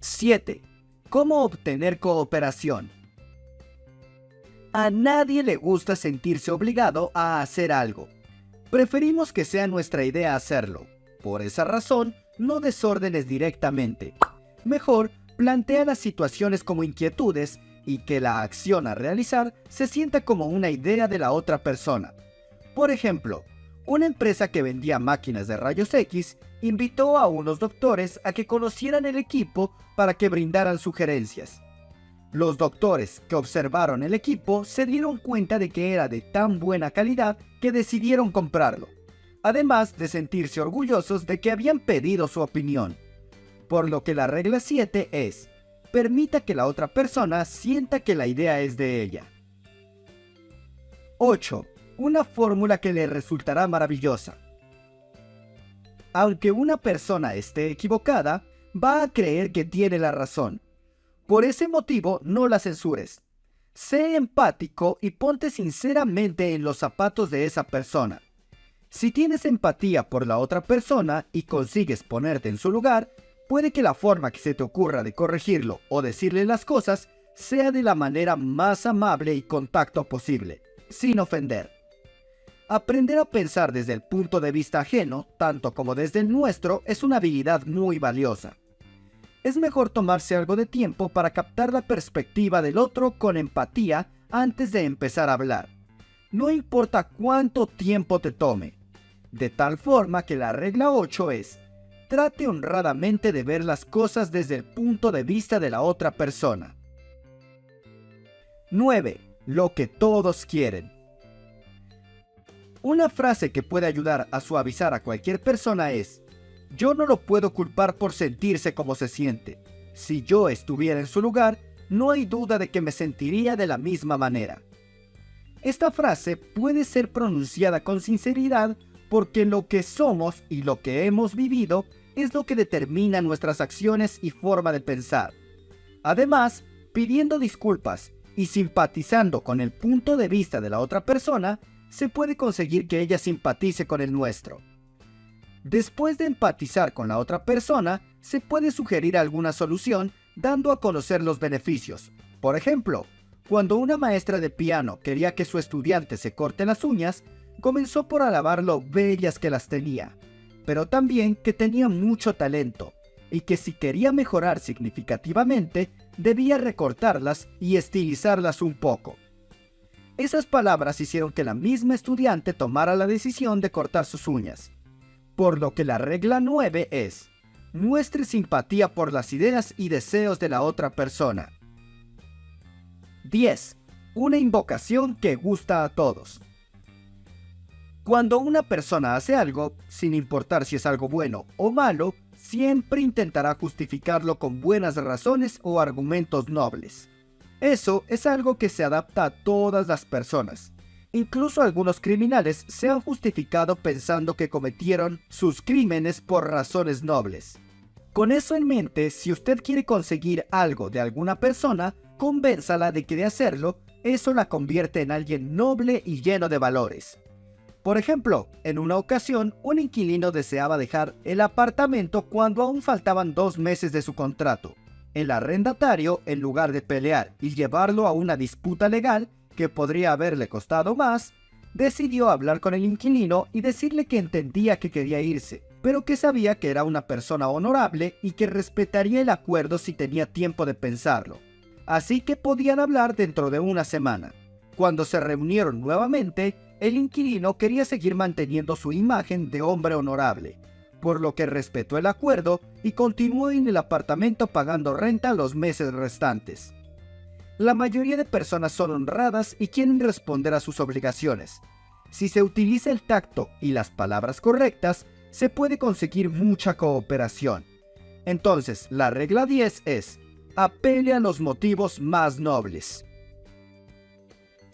7. ¿Cómo obtener cooperación? A nadie le gusta sentirse obligado a hacer algo. Preferimos que sea nuestra idea hacerlo. Por esa razón, no desórdenes directamente. Mejor, plantea las situaciones como inquietudes y que la acción a realizar se sienta como una idea de la otra persona. Por ejemplo, una empresa que vendía máquinas de rayos X invitó a unos doctores a que conocieran el equipo para que brindaran sugerencias. Los doctores que observaron el equipo se dieron cuenta de que era de tan buena calidad que decidieron comprarlo, además de sentirse orgullosos de que habían pedido su opinión. Por lo que la regla 7 es: permita que la otra persona sienta que la idea es de ella. 8. Una fórmula que le resultará maravillosa. Aunque una persona esté equivocada, va a creer que tiene la razón. Por ese motivo, no la censures. Sé empático y ponte sinceramente en los zapatos de esa persona. Si tienes empatía por la otra persona y consigues ponerte en su lugar, puede que la forma que se te ocurra de corregirlo o decirle las cosas sea de la manera más amable y con tacto posible, sin ofender. Aprender a pensar desde el punto de vista ajeno, tanto como desde el nuestro, es una habilidad muy valiosa. Es mejor tomarse algo de tiempo para captar la perspectiva del otro con empatía antes de empezar a hablar. No importa cuánto tiempo te tome. De tal forma que la regla 8 es: trate honradamente de ver las cosas desde el punto de vista de la otra persona. 9. Lo que todos quieren. Una frase que puede ayudar a suavizar a cualquier persona es: yo no lo puedo culpar por sentirse como se siente. Si yo estuviera en su lugar, no hay duda de que me sentiría de la misma manera. Esta frase puede ser pronunciada con sinceridad porque lo que somos y lo que hemos vivido es lo que determina nuestras acciones y forma de pensar. Además, pidiendo disculpas y simpatizando con el punto de vista de la otra persona, se puede conseguir que ella simpatice con el nuestro. Después de empatizar con la otra persona, se puede sugerir alguna solución dando a conocer los beneficios. Por ejemplo, cuando una maestra de piano quería que su estudiante se corte las uñas, comenzó por alabar lo bellas que las tenía, pero también que tenía mucho talento y que si quería mejorar significativamente, debía recortarlas y estilizarlas un poco. Esas palabras hicieron que la misma estudiante tomara la decisión de cortar sus uñas. Por lo que la regla 9 es: muestre simpatía por las ideas y deseos de la otra persona. 10. Una invocación que gusta a todos. Cuando una persona hace algo, sin importar si es algo bueno o malo, siempre intentará justificarlo con buenas razones o argumentos nobles. Eso es algo que se adapta a todas las personas, Incluso algunos criminales se han justificado pensando que cometieron sus crímenes por razones nobles. Con eso en mente, si usted quiere conseguir algo de alguna persona, convénzala de que de hacerlo, eso la convierte en alguien noble y lleno de valores. Por ejemplo, en una ocasión, un inquilino deseaba dejar el apartamento cuando aún faltaban 2 meses de su contrato. El arrendatario, en lugar de pelear y llevarlo a una disputa legal, que podría haberle costado más, decidió hablar con el inquilino y decirle que entendía que quería irse, pero que sabía que era una persona honorable y que respetaría el acuerdo si tenía tiempo de pensarlo. Así que podían hablar dentro de una semana. Cuando se reunieron nuevamente, el inquilino quería seguir manteniendo su imagen de hombre honorable, por lo que respetó el acuerdo y continuó en el apartamento pagando renta los meses restantes. La mayoría de personas son honradas y quieren responder a sus obligaciones. Si se utiliza el tacto y las palabras correctas, se puede conseguir mucha cooperación. Entonces, la regla 10 es: apele a los motivos más nobles.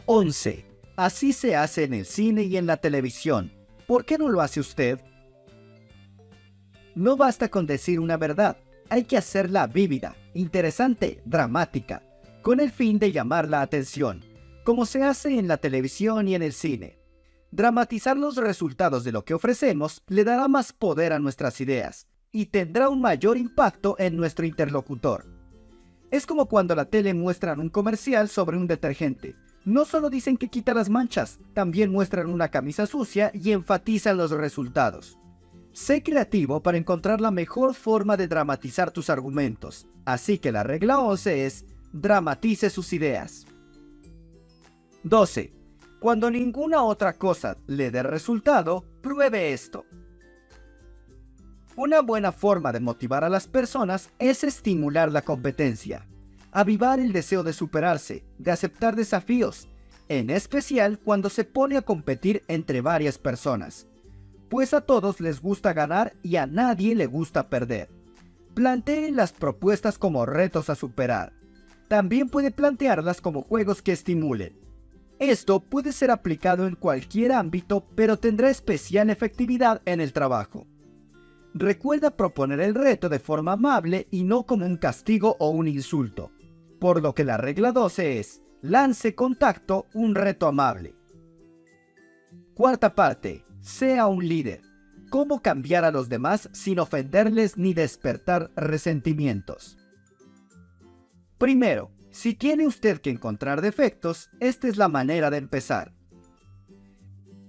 11. Así se hace en el cine y en la televisión. ¿Por qué no lo hace usted? No basta con decir una verdad, hay que hacerla vívida, interesante, dramática, con el fin de llamar la atención, como se hace en la televisión y en el cine. Dramatizar los resultados de lo que ofrecemos le dará más poder a nuestras ideas y tendrá un mayor impacto en nuestro interlocutor. Es como cuando la tele muestran un comercial sobre un detergente. No solo dicen que quita las manchas, también muestran una camisa sucia y enfatizan los resultados. Sé creativo para encontrar la mejor forma de dramatizar tus argumentos, así que la regla 11 es: dramatice sus ideas. 12. Cuando ninguna otra cosa le dé resultado, pruebe esto. Una buena forma de motivar a las personas es estimular la competencia, avivar el deseo de superarse, de aceptar desafíos, en especial cuando se pone a competir entre varias personas, pues a todos les gusta ganar y a nadie le gusta perder. Plantee las propuestas como retos a superar. También puede plantearlas como juegos que estimulen. Esto puede ser aplicado en cualquier ámbito, pero tendrá especial efectividad en el trabajo. Recuerda proponer el reto de forma amable y no como un castigo o un insulto. Por lo que la regla 12 es: lance contacto, un reto amable. Cuarta parte, sea un líder. ¿Cómo cambiar a los demás sin ofenderles ni despertar resentimientos? Primero, si tiene usted que encontrar defectos, esta es la manera de empezar.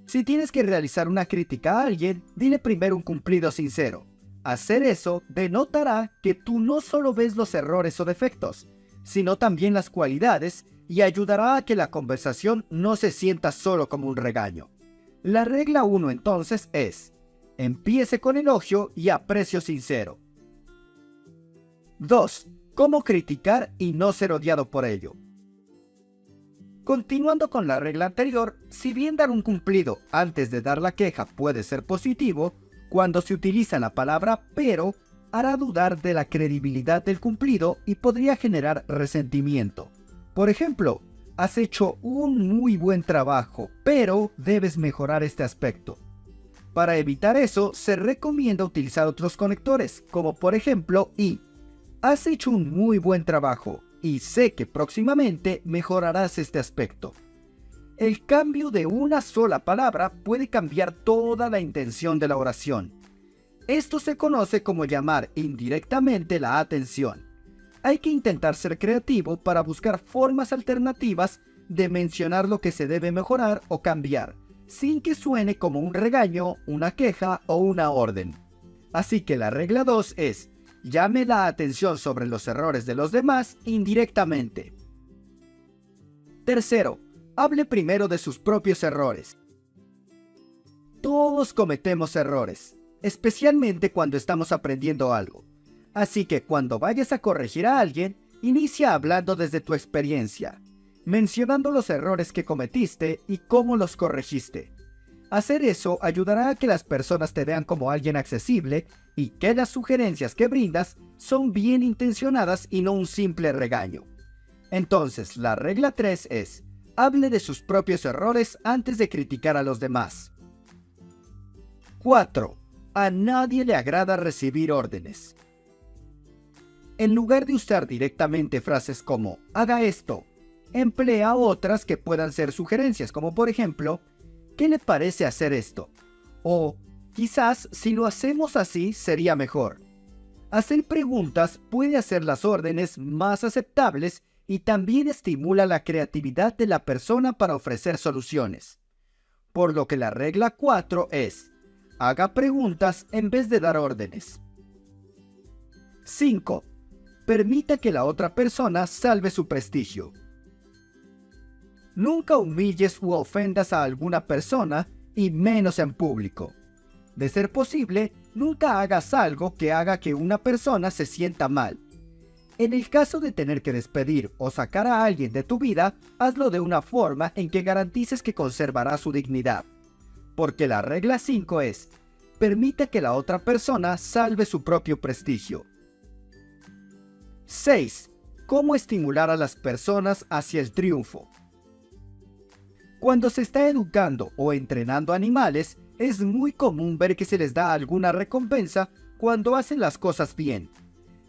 Si tienes que realizar una crítica a alguien, dile primero un cumplido sincero. Hacer eso denotará que tú no solo ves los errores o defectos, sino también las cualidades, y ayudará a que la conversación no se sienta solo como un regaño. La regla 1 entonces es: empiece con elogio y aprecio sincero. 2. ¿Cómo criticar y no ser odiado por ello? Continuando con la regla anterior, si bien dar un cumplido antes de dar la queja puede ser positivo, cuando se utiliza la palabra pero, hará dudar de la credibilidad del cumplido y podría generar resentimiento. Por ejemplo, has hecho un muy buen trabajo, pero debes mejorar este aspecto. Para evitar eso, se recomienda utilizar otros conectores, como por ejemplo y. Has hecho un muy buen trabajo y sé que próximamente mejorarás este aspecto. El cambio de una sola palabra puede cambiar toda la intención de la oración. Esto se conoce como llamar indirectamente la atención. Hay que intentar ser creativo para buscar formas alternativas de mencionar lo que se debe mejorar o cambiar, sin que suene como un regaño, una queja o una orden. Así que la regla 2 es: llame la atención sobre los errores de los demás indirectamente. Tercero, hable primero de sus propios errores. Todos cometemos errores, especialmente cuando estamos aprendiendo algo. Así que cuando vayas a corregir a alguien, inicia hablando desde tu experiencia, mencionando los errores que cometiste y cómo los corregiste. Hacer eso ayudará a que las personas te vean como alguien accesible y que las sugerencias que brindas son bien intencionadas y no un simple regaño. Entonces, la regla 3 es: Hable de sus propios errores antes de criticar a los demás. 4. A nadie le agrada recibir órdenes. En lugar de usar directamente frases como haga esto, emplea otras que puedan ser sugerencias, como por ejemplo, ¿qué le parece hacer esto? O quizás si lo hacemos así sería mejor. Hacer preguntas puede hacer las órdenes más aceptables y también estimula la creatividad de la persona para ofrecer soluciones. Por lo que la regla 4 es, haga preguntas en vez de dar órdenes. 5. Permita que la otra persona salve su prestigio. Nunca humilles u ofendas a alguna persona y menos en público. De ser posible, nunca hagas algo que haga que una persona se sienta mal. En el caso de tener que despedir o sacar a alguien de tu vida, hazlo de una forma en que garantices que conservará su dignidad. Porque la regla 5 es, permite que la otra persona salve su propio prestigio. 6. ¿Cómo estimular a las personas hacia el triunfo? Cuando se está educando o entrenando animales, es muy común ver que se les da alguna recompensa cuando hacen las cosas bien.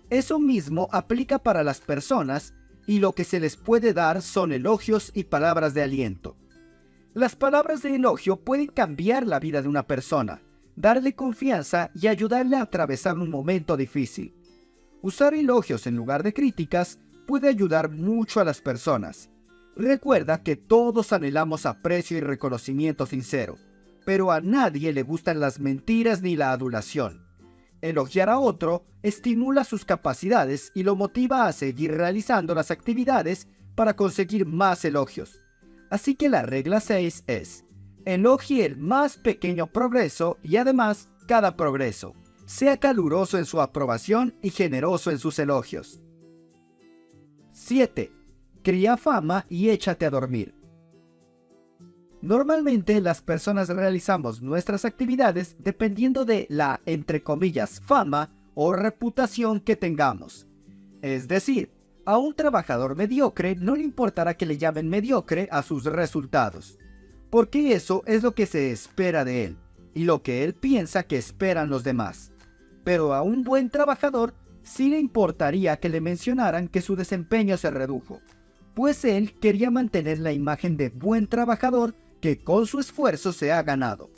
Eso mismo aplica para las personas y lo que se les puede dar son elogios y palabras de aliento. Las palabras de elogio pueden cambiar la vida de una persona, darle confianza y ayudarle a atravesar un momento difícil. Usar elogios en lugar de críticas puede ayudar mucho a las personas. Recuerda que todos anhelamos aprecio y reconocimiento sincero, pero a nadie le gustan las mentiras ni la adulación. Elogiar a otro estimula sus capacidades y lo motiva a seguir realizando las actividades para conseguir más elogios. Así que la regla 6 es, elogie el más pequeño progreso y además cada progreso. Sea caluroso en su aprobación y generoso en sus elogios. 7. Cría fama y échate a dormir. Normalmente las personas realizamos nuestras actividades dependiendo de la, entre comillas, fama o reputación que tengamos. Es decir, a un trabajador mediocre no le importará que le llamen mediocre a sus resultados, porque eso es lo que se espera de él y lo que él piensa que esperan los demás. Pero a un buen trabajador sí le importaría que le mencionaran que su desempeño se redujo, pues él quería mantener la imagen de buen trabajador que con su esfuerzo se ha ganado.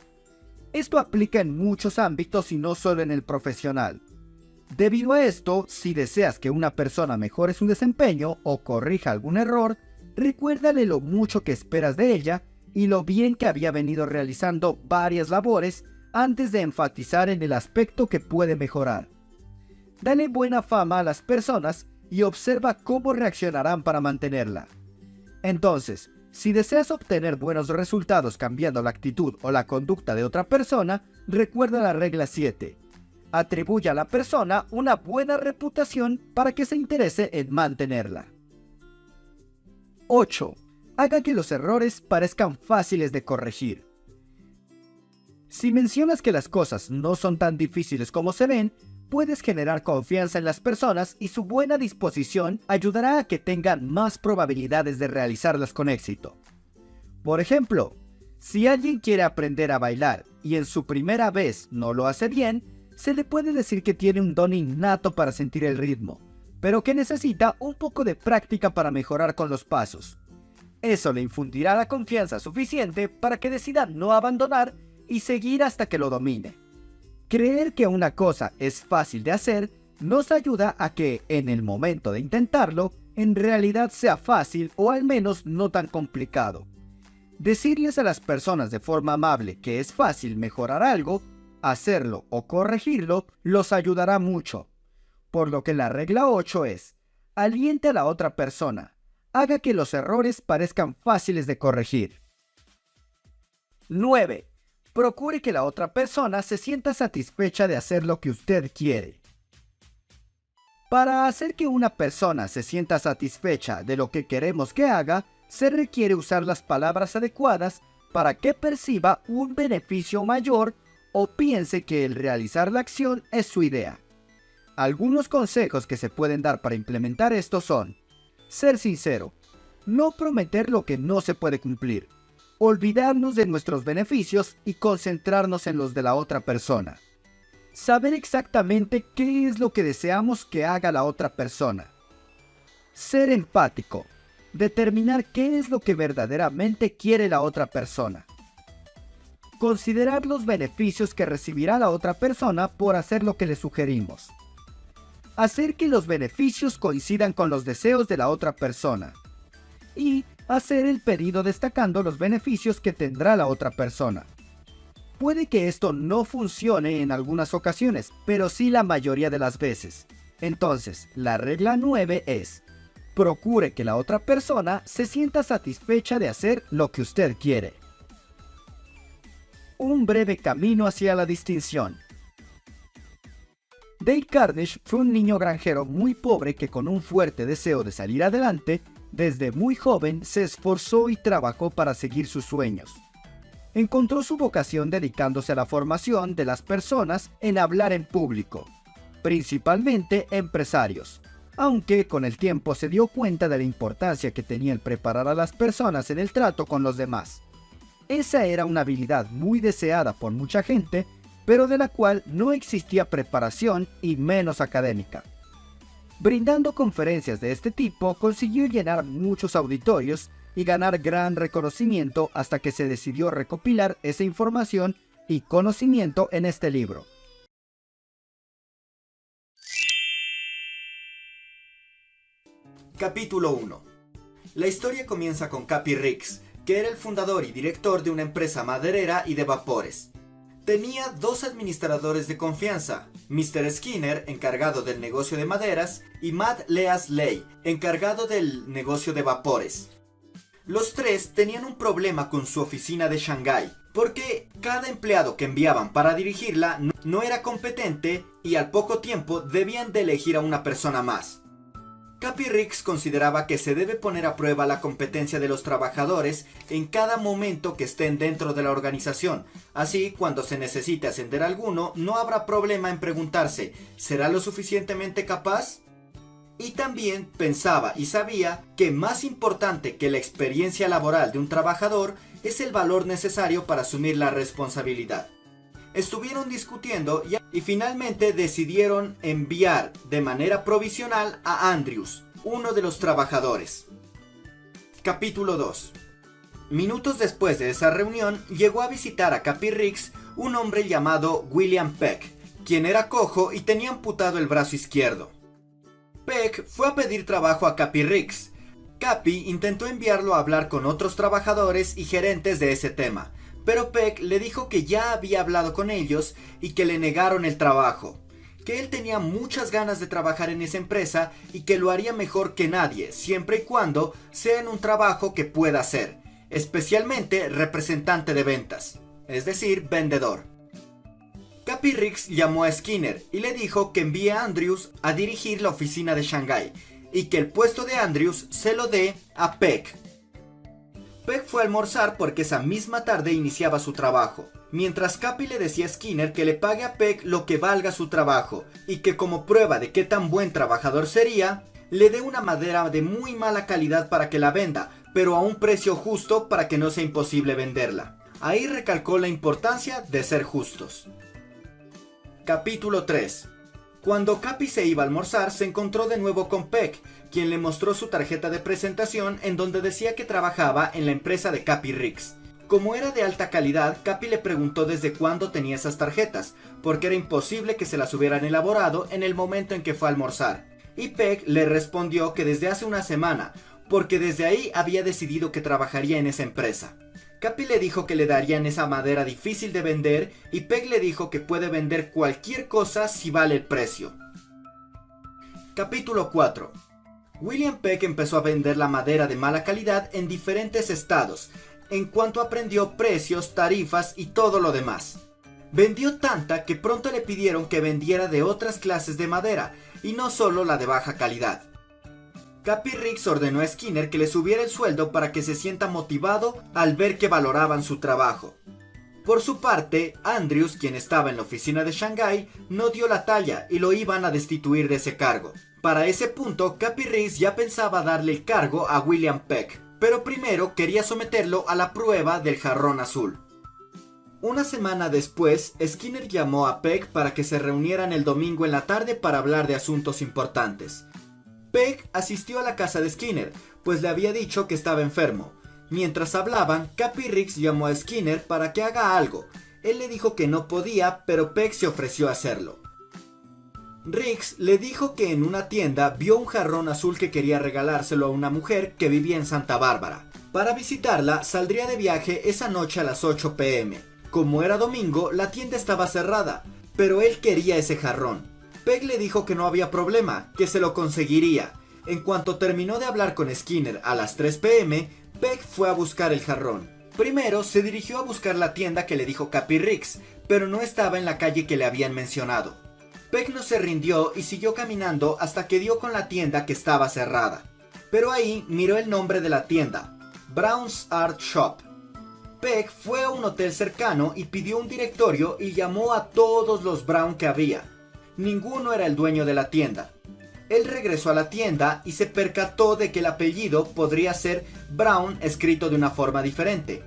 Esto aplica en muchos ámbitos y no solo en el profesional. Debido a esto, si deseas que una persona mejore su desempeño o corrija algún error, recuérdale lo mucho que esperas de ella y lo bien que había venido realizando varias labores antes de enfatizar en el aspecto que puede mejorar. Dale buena fama a las personas y observa cómo reaccionarán para mantenerla. Entonces, si deseas obtener buenos resultados cambiando la actitud o la conducta de otra persona, recuerda la regla 7. Atribuye a la persona una buena reputación para que se interese en mantenerla. 8. Haga que los errores parezcan fáciles de corregir. Si mencionas que las cosas no son tan difíciles como se ven, puedes generar confianza en las personas y su buena disposición ayudará a que tengan más probabilidades de realizarlas con éxito. Por ejemplo, si alguien quiere aprender a bailar y en su primera vez no lo hace bien, se le puede decir que tiene un don innato para sentir el ritmo, pero que necesita un poco de práctica para mejorar con los pasos. Eso le infundirá la confianza suficiente para que decida no abandonar y seguir hasta que lo domine. Creer que una cosa es fácil de hacer nos ayuda a que, en el momento de intentarlo, en realidad sea fácil o al menos no tan complicado. Decirles a las personas de forma amable que es fácil mejorar algo, hacerlo o corregirlo, los ayudará mucho. Por lo que la regla 8 es, aliente a la otra persona, haga que los errores parezcan fáciles de corregir. 9. Procure que la otra persona se sienta satisfecha de hacer lo que usted quiere. Para hacer que una persona se sienta satisfecha de lo que queremos que haga, se requiere usar las palabras adecuadas para que perciba un beneficio mayor o piense que el realizar la acción es su idea. Algunos consejos que se pueden dar para implementar esto son: ser sincero. no prometer lo que no se puede cumplir, olvidarnos de nuestros beneficios y concentrarnos en los de la otra persona. Saber exactamente qué es lo que deseamos que haga la otra persona. Ser empático. Determinar qué es lo que verdaderamente quiere la otra persona. Considerar los beneficios que recibirá la otra persona por hacer lo que le sugerimos. Hacer que los beneficios coincidan con los deseos de la otra persona. Y hacer el pedido destacando los beneficios que tendrá la otra persona. Puede que esto no funcione en algunas ocasiones, pero sí la mayoría de las veces. Entonces, la regla 9 es: procure que la otra persona se sienta satisfecha de hacer lo que usted quiere. Un breve camino hacia la distinción. Dale Carnegie fue un niño granjero muy pobre que, con un fuerte deseo de salir adelante, desde muy joven se esforzó y trabajó para seguir sus sueños. Encontró su vocación dedicándose a la formación de las personas en hablar en público, principalmente empresarios, aunque con el tiempo se dio cuenta de la importancia que tenía el preparar a las personas en el trato con los demás. Esa era una habilidad muy deseada por mucha gente, pero de la cual no existía preparación y menos académica. Brindando conferencias de este tipo, consiguió llenar muchos auditorios y ganar gran reconocimiento hasta que se decidió recopilar esa información y conocimiento en este libro. Capítulo 1. La historia comienza con Capi Rix, que era el fundador y director de una empresa maderera y de vapores. Tenía dos administradores de confianza, Mr. Skinner, encargado del negocio de maderas, y Matt Leasley, encargado del negocio de vapores. Los tres tenían un problema con su oficina de Shanghái, porque cada empleado que enviaban para dirigirla no era competente y al poco tiempo debían de elegir a una persona más. Capi Rix consideraba que se debe poner a prueba la competencia de los trabajadores en cada momento que estén dentro de la organización. Así, cuando se necesite ascender a alguno, no habrá problema en preguntarse: ¿será lo suficientemente capaz? Y también pensaba y sabía que más importante que la experiencia laboral de un trabajador es el valor necesario para asumir la responsabilidad. Estuvieron discutiendo y finalmente decidieron enviar de manera provisional a Andrews, uno de los trabajadores. Capítulo 2. Minutos después de esa reunión, llegó a visitar a Capi Rix un hombre llamado William Peck, quien era cojo y tenía amputado el brazo izquierdo. Peck fue a pedir trabajo a Capi Rix. Capi intentó enviarlo a hablar con otros trabajadores y gerentes de ese tema, pero Peck le dijo que ya había hablado con ellos y que le negaron el trabajo, que él tenía muchas ganas de trabajar en esa empresa y que lo haría mejor que nadie, siempre y cuando sea en un trabajo que pueda hacer, especialmente representante de ventas, es decir, vendedor. Capi Rix llamó a Skinner y le dijo que envíe a Andrews a dirigir la oficina de Shanghái y que el puesto de Andrews se lo dé a Peck. Peck fue a almorzar porque esa misma tarde iniciaba su trabajo, mientras Capi le decía a Skinner que le pague a Peck lo que valga su trabajo y que, como prueba de qué tan buen trabajador sería, le dé una madera de muy mala calidad para que la venda, pero a un precio justo para que no sea imposible venderla. Ahí recalcó la importancia de ser justos. Capítulo 3. Cuando Capi se iba a almorzar, se encontró de nuevo con Peck, quien le mostró su tarjeta de presentación en donde decía que trabajaba en la empresa de Capi Rix. Como era de alta calidad, Capi le preguntó desde cuándo tenía esas tarjetas, porque era imposible que se las hubieran elaborado en el momento en que fue a almorzar. Y Peck le respondió que desde hace una semana, porque desde ahí había decidido que trabajaría en esa empresa. Capi le dijo que le darían esa madera difícil de vender y Peck le dijo que puede vender cualquier cosa si vale el precio. Capítulo 4. William Peck empezó a vender la madera de mala calidad en diferentes estados, en cuanto aprendió precios, tarifas y todo lo demás. Vendió tanta que pronto le pidieron que vendiera de otras clases de madera y no solo la de baja calidad. Capi Rix ordenó a Skinner que le subiera el sueldo para que se sienta motivado al ver que valoraban su trabajo. Por su parte, Andrews, quien estaba en la oficina de Shanghai, no dio la talla y lo iban a destituir de ese cargo. Para ese punto, Cappy Riggs ya pensaba darle el cargo a William Peck, pero primero quería someterlo a la prueba del jarrón azul. Una semana después, Skinner llamó a Peck para que se reunieran el domingo en la tarde para hablar de asuntos importantes. Peck asistió a la casa de Skinner, pues le había dicho que estaba enfermo. Mientras hablaban, Cappy Riggs llamó a Skinner para que haga algo. Él le dijo que no podía, pero Peck se ofreció a hacerlo. Riggs le dijo que en una tienda vio un jarrón azul que quería regalárselo a una mujer que vivía en Santa Bárbara. Para visitarla, saldría de viaje esa noche a las 8 p.m. Como era domingo, la tienda estaba cerrada, pero él quería ese jarrón. Peck le dijo que no había problema, que se lo conseguiría. En cuanto terminó de hablar con Skinner a las 3 p.m., Peck fue a buscar el jarrón. Primero se dirigió a buscar la tienda que le dijo Cappy Riggs, pero no estaba en la calle que le habían mencionado. Peck no se rindió y siguió caminando hasta que dio con la tienda que estaba cerrada. Pero ahí miró el nombre de la tienda, Brown's Art Shop. Peck fue a un hotel cercano y pidió un directorio y llamó a todos los Brown que había. Ninguno era el dueño de la tienda. Él regresó a la tienda y se percató de que el apellido podría ser Brown escrito de una forma diferente.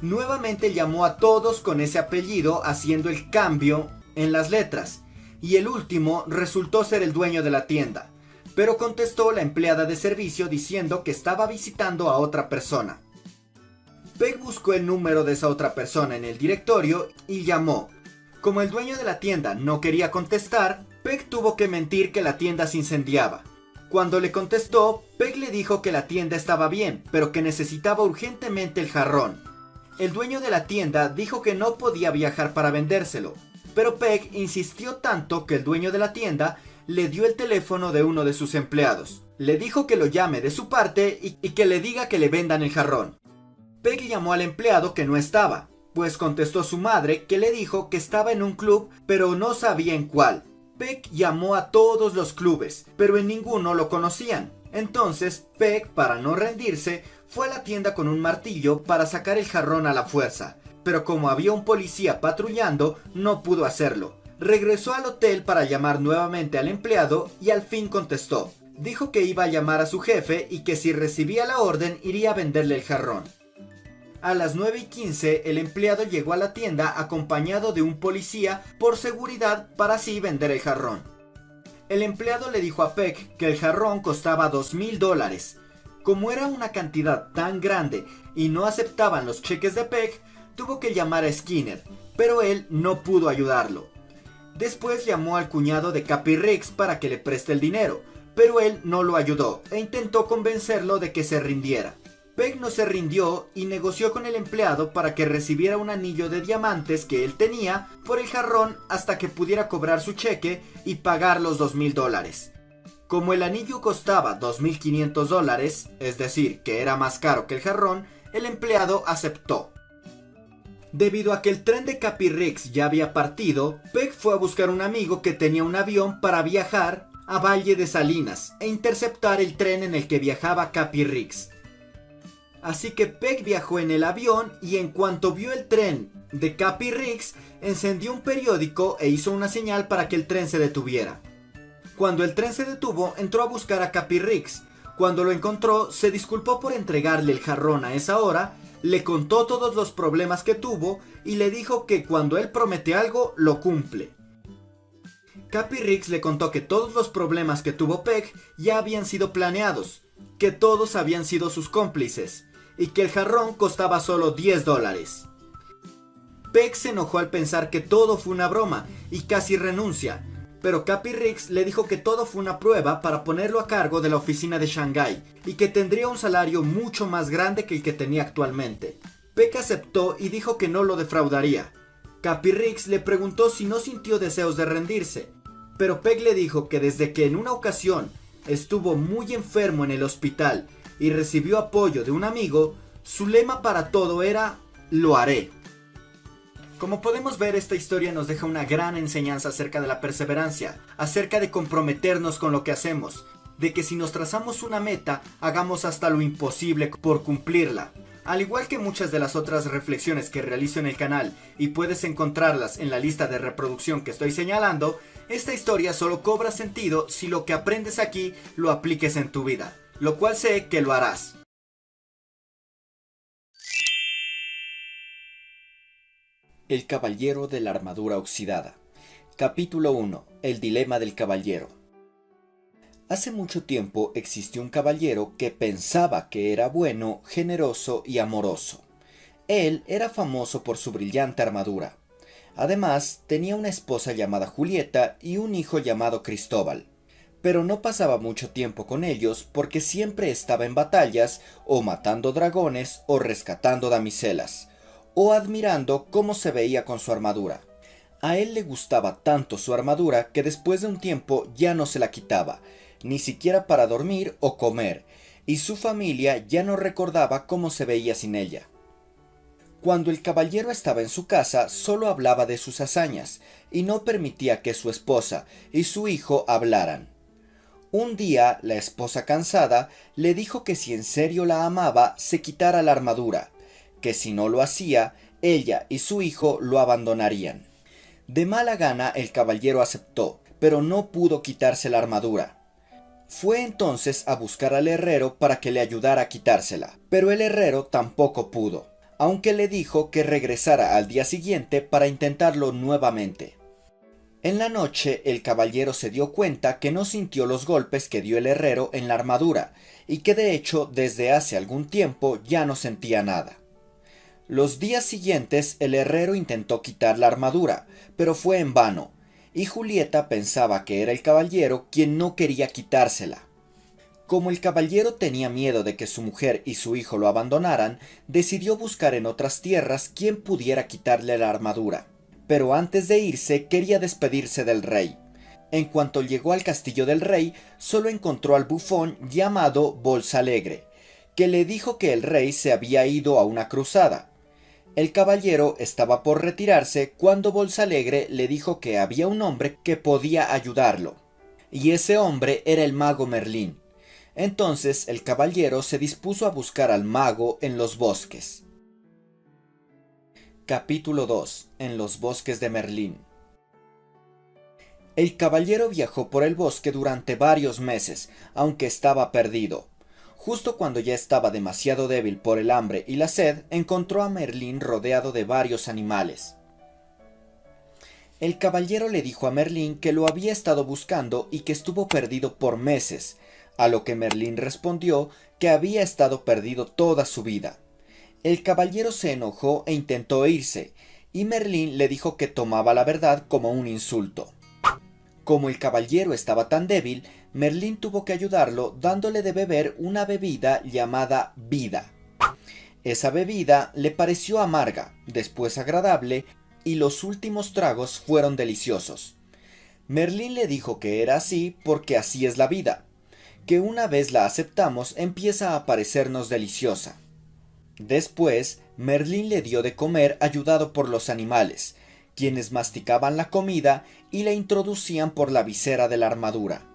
Nuevamente llamó a todos con ese apellido haciendo el cambio en las letras, y el último resultó ser el dueño de la tienda, pero contestó la empleada de servicio diciendo que estaba visitando a otra persona. Peck buscó el número de esa otra persona en el directorio y llamó. Como el dueño de la tienda no quería contestar, Peck tuvo que mentir que la tienda se incendiaba. Cuando le contestó, Peck le dijo que la tienda estaba bien, pero que necesitaba urgentemente el jarrón. El dueño de la tienda dijo que no podía viajar para vendérselo, pero Peck insistió tanto que el dueño de la tienda le dio el teléfono de uno de sus empleados. Le dijo que lo llame de su parte y que le diga que le vendan el jarrón. Peck llamó al empleado que no estaba, pues contestó su madre que le dijo que estaba en un club pero no sabía en cuál. Peck llamó a todos los clubes, pero en ninguno lo conocían. Entonces Peck, para no rendirse, fue a la tienda con un martillo para sacar el jarrón a la fuerza, pero como había un policía patrullando, no pudo hacerlo. Regresó al hotel para llamar nuevamente al empleado y al fin contestó. Dijo que iba a llamar a su jefe y que si recibía la orden iría a venderle el jarrón. A las 9:15 el empleado llegó a la tienda acompañado de un policía por seguridad para así vender el jarrón. El empleado le dijo a Peck que el jarrón costaba $2,000. Como era una cantidad tan grande y no aceptaban los cheques de Peck, tuvo que llamar a Skinner, pero él no pudo ayudarlo. Después llamó al cuñado de Cappy Riggs para que le preste el dinero, pero él no lo ayudó e intentó convencerlo de que se rindiera. Peck no se rindió y negoció con el empleado para que recibiera un anillo de diamantes que él tenía por el jarrón hasta que pudiera cobrar su cheque y pagar los $2,000. Como el anillo costaba $2,500, es decir, que era más caro que el jarrón, el empleado aceptó. Debido a que el tren de Cappy Riggs ya había partido, Peck fue a buscar un amigo que tenía un avión para viajar a Valle de Salinas e interceptar el tren en el que viajaba Cappy Riggs. Así que Peck viajó en el avión y en cuanto vio el tren de Cappy Riggs, encendió un periódico e hizo una señal para que el tren se detuviera. Cuando el tren se detuvo, entró a buscar a Cappy Riggs. Cuando lo encontró, se disculpó por entregarle el jarrón a esa hora, le contó todos los problemas que tuvo y le dijo que cuando él promete algo, lo cumple. Cappy Riggs le contó que todos los problemas que tuvo Peck ya habían sido planeados, que todos habían sido sus cómplices, y que el jarrón costaba solo $10. Peck se enojó al pensar que todo fue una broma y casi renuncia, pero Cappy Riggs le dijo que todo fue una prueba para ponerlo a cargo de la oficina de Shanghai y que tendría un salario mucho más grande que el que tenía actualmente. Peck aceptó y dijo que no lo defraudaría. Cappy Riggs le preguntó si no sintió deseos de rendirse, pero Peck le dijo que desde que en una ocasión estuvo muy enfermo en el hospital y recibió apoyo de un amigo, su lema para todo era "lo haré". Como podemos ver, esta historia nos deja una gran enseñanza acerca de la perseverancia, acerca de comprometernos con lo que hacemos, de que si nos trazamos una meta, hagamos hasta lo imposible por cumplirla. Al igual que muchas de las otras reflexiones que realizo en el canal y puedes encontrarlas en la lista de reproducción que estoy señalando, esta historia solo cobra sentido si lo que aprendes aquí lo apliques en tu vida, lo cual sé que lo harás. El caballero de la armadura oxidada. Capítulo 1. El dilema del caballero. Hace mucho tiempo existió un caballero que pensaba que era bueno, generoso y amoroso. Él era famoso por su brillante armadura. Además, tenía una esposa llamada Julieta y un hijo llamado Cristóbal. Pero no pasaba mucho tiempo con ellos porque siempre estaba en batallas, o matando dragones, o rescatando damiselas, o admirando cómo se veía con su armadura. A él le gustaba tanto su armadura que después de un tiempo ya no se la quitaba, ni siquiera para dormir o comer, y su familia ya no recordaba cómo se veía sin ella. Cuando el caballero estaba en su casa, solo hablaba de sus hazañas, y no permitía que su esposa y su hijo hablaran. Un día, la esposa cansada le dijo que si en serio la amaba, se quitara la armadura, que si no lo hacía, ella y su hijo lo abandonarían. De mala gana el caballero aceptó, pero no pudo quitarse la armadura. Fue entonces a buscar al herrero para que le ayudara a quitársela, pero el herrero tampoco pudo, aunque le dijo que regresara al día siguiente para intentarlo nuevamente. En la noche el caballero se dio cuenta que no sintió los golpes que dio el herrero en la armadura, y que de hecho desde hace algún tiempo ya no sentía nada. Los días siguientes el herrero intentó quitar la armadura, pero fue en vano, y Julieta pensaba que era el caballero quien no quería quitársela. Como el caballero tenía miedo de que su mujer y su hijo lo abandonaran, decidió buscar en otras tierras quien pudiera quitarle la armadura. Pero antes de irse quería despedirse del rey. En cuanto llegó al castillo del rey, solo encontró al bufón llamado Bolsalegre, que le dijo que el rey se había ido a una cruzada. El caballero estaba por retirarse cuando Bolsalegre le dijo que había un hombre que podía ayudarlo, y ese hombre era el mago Merlín. Entonces el caballero se dispuso a buscar al mago en los bosques. Capítulo 2. En los bosques de Merlín. El caballero viajó por el bosque durante varios meses, aunque estaba perdido. Justo cuando ya estaba demasiado débil por el hambre y la sed, encontró a Merlín rodeado de varios animales. El caballero le dijo a Merlín que lo había estado buscando y que estuvo perdido por meses, a lo que Merlín respondió que había estado perdido toda su vida. El caballero se enojó e intentó irse, y Merlín le dijo que tomaba la verdad como un insulto. Como el caballero estaba tan débil, Merlín tuvo que ayudarlo dándole de beber una bebida llamada vida. Esa bebida le pareció amarga, después agradable, y los últimos tragos fueron deliciosos. Merlín le dijo que era así porque así es la vida, que una vez la aceptamos empieza a parecernos deliciosa. Después, Merlín le dio de comer ayudado por los animales, quienes masticaban la comida y la introducían por la visera de la armadura.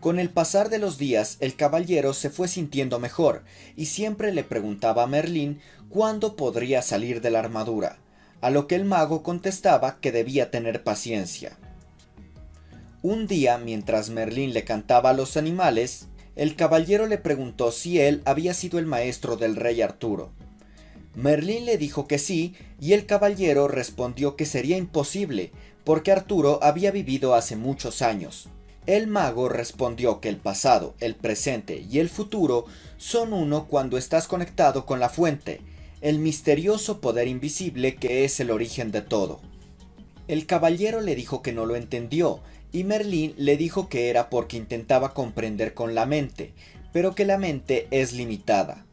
Con el pasar de los días, el caballero se fue sintiendo mejor y siempre le preguntaba a Merlín cuándo podría salir de la armadura, a lo que el mago contestaba que debía tener paciencia. Un día, mientras Merlín le cantaba a los animales, el caballero le preguntó si él había sido el maestro del rey Arturo. Merlín le dijo que sí, y el caballero respondió que sería imposible, porque Arturo había vivido hace muchos años. El mago respondió que el pasado, el presente y el futuro son uno cuando estás conectado con la fuente, el misterioso poder invisible que es el origen de todo. El caballero le dijo que no lo entendió, y Merlín le dijo que era porque intentaba comprender con la mente, pero que la mente es limitada.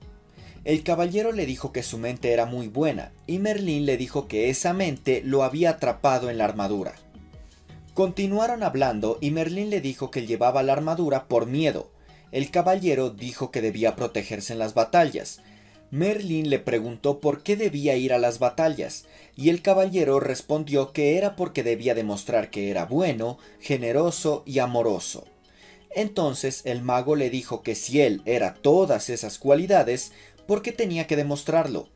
El caballero le dijo que su mente era muy buena, y Merlín le dijo que esa mente lo había atrapado en la armadura. Continuaron hablando y Merlín le dijo que llevaba la armadura por miedo. El caballero dijo que debía protegerse en las batallas. Merlín le preguntó por qué debía ir a las batallas, y el caballero respondió que era porque debía demostrar que era bueno, generoso y amoroso. Entonces el mago le dijo que si él era todas esas cualidades, porque tenía que demostrarlo.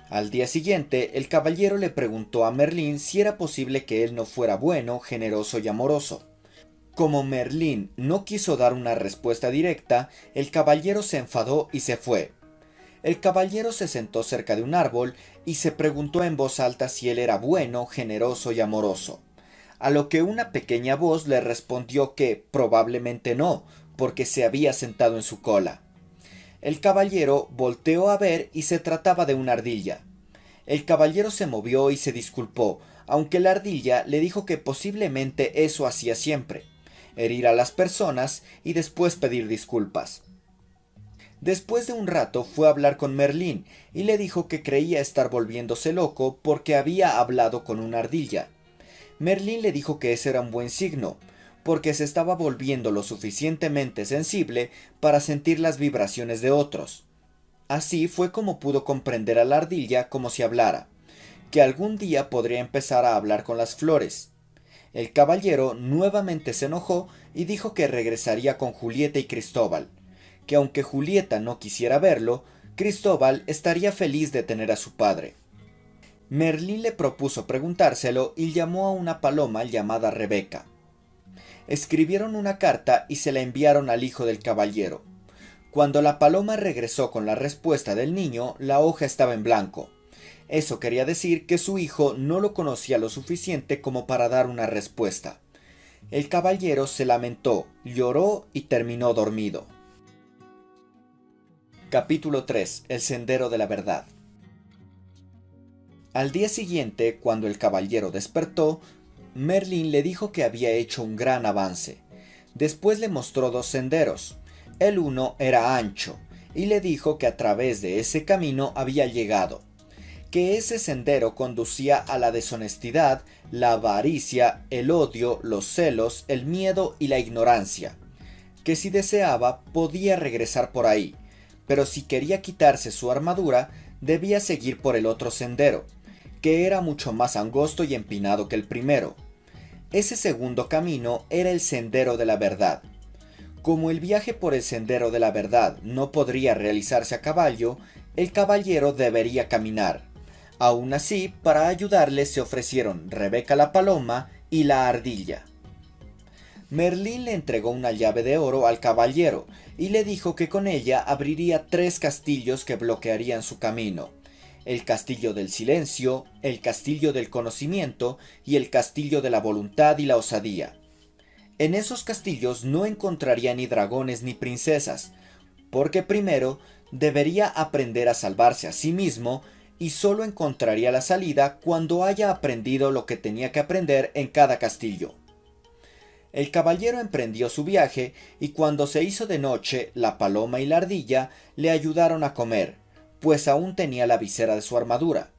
Al día siguiente, el caballero le preguntó a Merlín si era posible que él no fuera bueno, generoso y amoroso. Como Merlín no quiso dar una respuesta directa, el caballero se enfadó y se fue. El caballero se sentó cerca de un árbol y se preguntó en voz alta si él era bueno, generoso y amoroso. A lo que una pequeña voz le respondió que probablemente no, porque se había sentado en su cola. El caballero volteó a ver y se trataba de una ardilla. El caballero se movió y se disculpó, aunque la ardilla le dijo que posiblemente eso hacía siempre, herir a las personas y después pedir disculpas. Después de un rato fue a hablar con Merlín y le dijo que creía estar volviéndose loco porque había hablado con una ardilla. Merlín le dijo que ese era un buen signo, porque se estaba volviendo lo suficientemente sensible para sentir las vibraciones de otros. Así fue como pudo comprender a la ardilla como si hablara, que algún día podría empezar a hablar con las flores. El caballero nuevamente se enojó y dijo que regresaría con Julieta y Cristóbal, que aunque Julieta no quisiera verlo, Cristóbal estaría feliz de tener a su padre. Merlín le propuso preguntárselo y llamó a una paloma llamada Rebeca. Escribieron una carta y se la enviaron al hijo del caballero. Cuando la paloma regresó con la respuesta del niño, la hoja estaba en blanco. Eso quería decir que su hijo no lo conocía lo suficiente como para dar una respuesta. El caballero se lamentó, lloró y terminó dormido. Capítulo 3. El sendero de la verdad. Al día siguiente, cuando el caballero despertó, Merlín le dijo que había hecho un gran avance. Después le mostró dos senderos. El uno era ancho, y le dijo que a través de ese camino había llegado, que ese sendero conducía a la deshonestidad, la avaricia, el odio, los celos, el miedo y la ignorancia, que si deseaba podía regresar por ahí, pero si quería quitarse su armadura, debía seguir por el otro sendero, que era mucho más angosto y empinado que el primero. Ese segundo camino era el sendero de la verdad. Como el viaje por el sendero de la verdad no podría realizarse a caballo, el caballero debería caminar. Aún así, para ayudarle se ofrecieron Rebeca la paloma y la ardilla. Merlín le entregó una llave de oro al caballero y le dijo que con ella abriría 3 castillos que bloquearían su camino: el castillo del silencio, el castillo del conocimiento y el castillo de la voluntad y la osadía. En esos castillos no encontraría ni dragones ni princesas, porque primero debería aprender a salvarse a sí mismo y solo encontraría la salida cuando haya aprendido lo que tenía que aprender en cada castillo. El caballero emprendió su viaje y cuando se hizo de noche, la paloma y la ardilla le ayudaron a comer, pues aún tenía la visera de su armadura.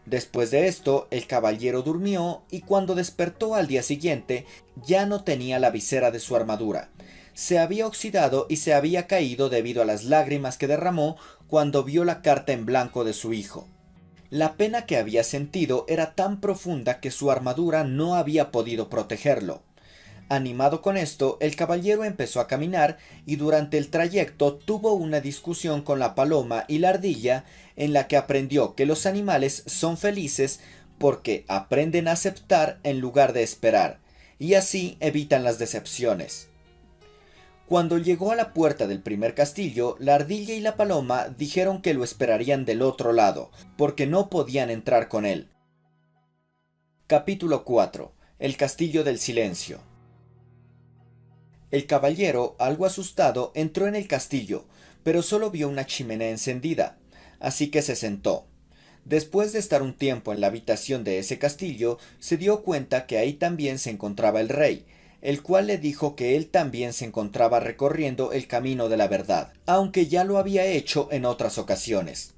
Después de esto, el caballero durmió y cuando despertó al día siguiente, ya no tenía la visera de su armadura. Se había oxidado y se había caído debido a las lágrimas que derramó cuando vio la carta en blanco de su hijo. La pena que había sentido era tan profunda que su armadura no había podido protegerlo. Animado con esto, el caballero empezó a caminar y durante el trayecto tuvo una discusión con la paloma y la ardilla en la que aprendió que los animales son felices porque aprenden a aceptar en lugar de esperar, y así evitan las decepciones. Cuando llegó a la puerta del primer castillo, la ardilla y la paloma dijeron que lo esperarían del otro lado, porque no podían entrar con él. Capítulo 4. El castillo del silencio. El caballero, algo asustado, entró en el castillo, pero solo vio una chimenea encendida, así que se sentó. Después de estar un tiempo en la habitación de ese castillo, se dio cuenta que ahí también se encontraba el rey, el cual le dijo que él también se encontraba recorriendo el camino de la verdad, aunque ya lo había hecho en otras ocasiones.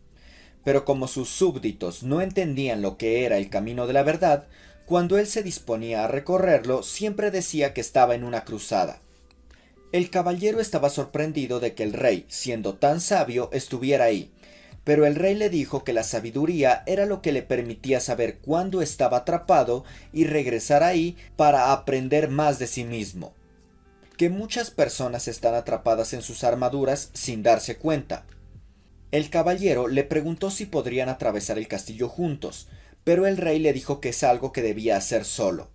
Pero como sus súbditos no entendían lo que era el camino de la verdad, cuando él se disponía a recorrerlo, siempre decía que estaba en una cruzada. El caballero estaba sorprendido de que el rey, siendo tan sabio, estuviera ahí, pero el rey le dijo que la sabiduría era lo que le permitía saber cuándo estaba atrapado y regresar ahí para aprender más de sí mismo. Que muchas personas están atrapadas en sus armaduras sin darse cuenta. El caballero le preguntó si podrían atravesar el castillo juntos, pero el rey le dijo que es algo que debía hacer solo.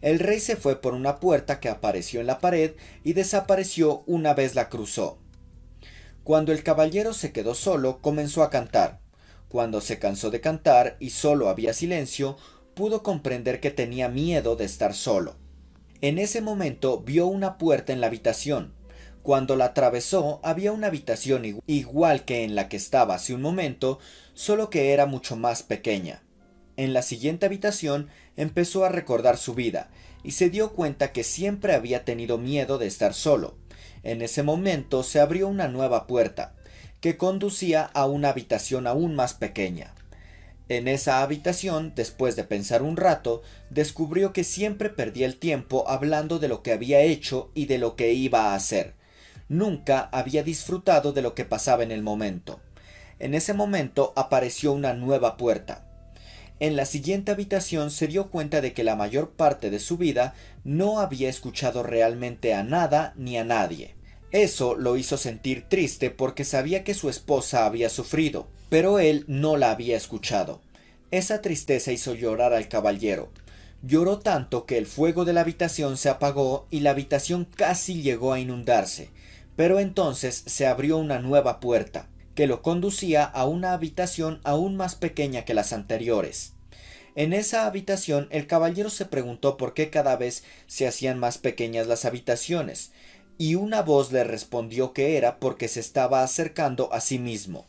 El rey se fue por una puerta que apareció en la pared y desapareció una vez la cruzó. Cuando el caballero se quedó solo, comenzó a cantar. Cuando se cansó de cantar y solo había silencio, pudo comprender que tenía miedo de estar solo. En ese momento vio una puerta en la habitación. Cuando la atravesó, había una habitación igual que en la que estaba hace un momento, solo que era mucho más pequeña. En la siguiente habitación empezó a recordar su vida y se dio cuenta que siempre había tenido miedo de estar solo. En ese momento se abrió una nueva puerta, que conducía a una habitación aún más pequeña. En esa habitación, después de pensar un rato, descubrió que siempre perdía el tiempo hablando de lo que había hecho y de lo que iba a hacer. Nunca había disfrutado de lo que pasaba en el momento. En ese momento apareció una nueva puerta. En la siguiente habitación se dio cuenta de que la mayor parte de su vida no había escuchado realmente a nada ni a nadie. Eso lo hizo sentir triste porque sabía que su esposa había sufrido, pero él no la había escuchado. Esa tristeza hizo llorar al caballero. Lloró tanto que el fuego de la habitación se apagó y la habitación casi llegó a inundarse, pero entonces se abrió una nueva puerta, que lo conducía a una habitación aún más pequeña que las anteriores. En esa habitación el caballero se preguntó por qué cada vez se hacían más pequeñas las habitaciones, y una voz le respondió que era porque se estaba acercando a sí mismo.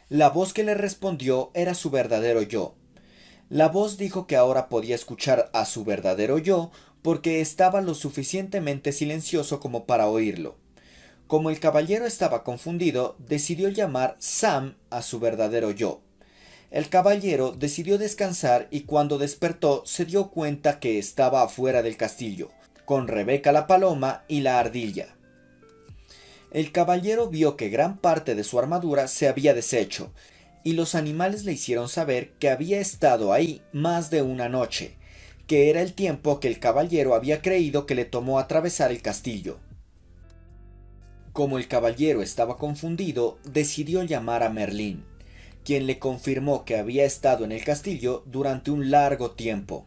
La voz que le respondió era su verdadero yo. La voz dijo que ahora podía escuchar a su verdadero yo porque estaba lo suficientemente silencioso como para oírlo. Como el caballero estaba confundido, decidió llamar Sam a su verdadero yo. El caballero decidió descansar y cuando despertó se dio cuenta que estaba afuera del castillo, con Rebeca la paloma y la ardilla. El caballero vio que gran parte de su armadura se había deshecho, y los animales le hicieron saber que había estado ahí más de una noche, que era el tiempo que el caballero había creído que le tomó atravesar el castillo. Como el caballero estaba confundido, decidió llamar a Merlín, quien le confirmó que había estado en el castillo durante un largo tiempo,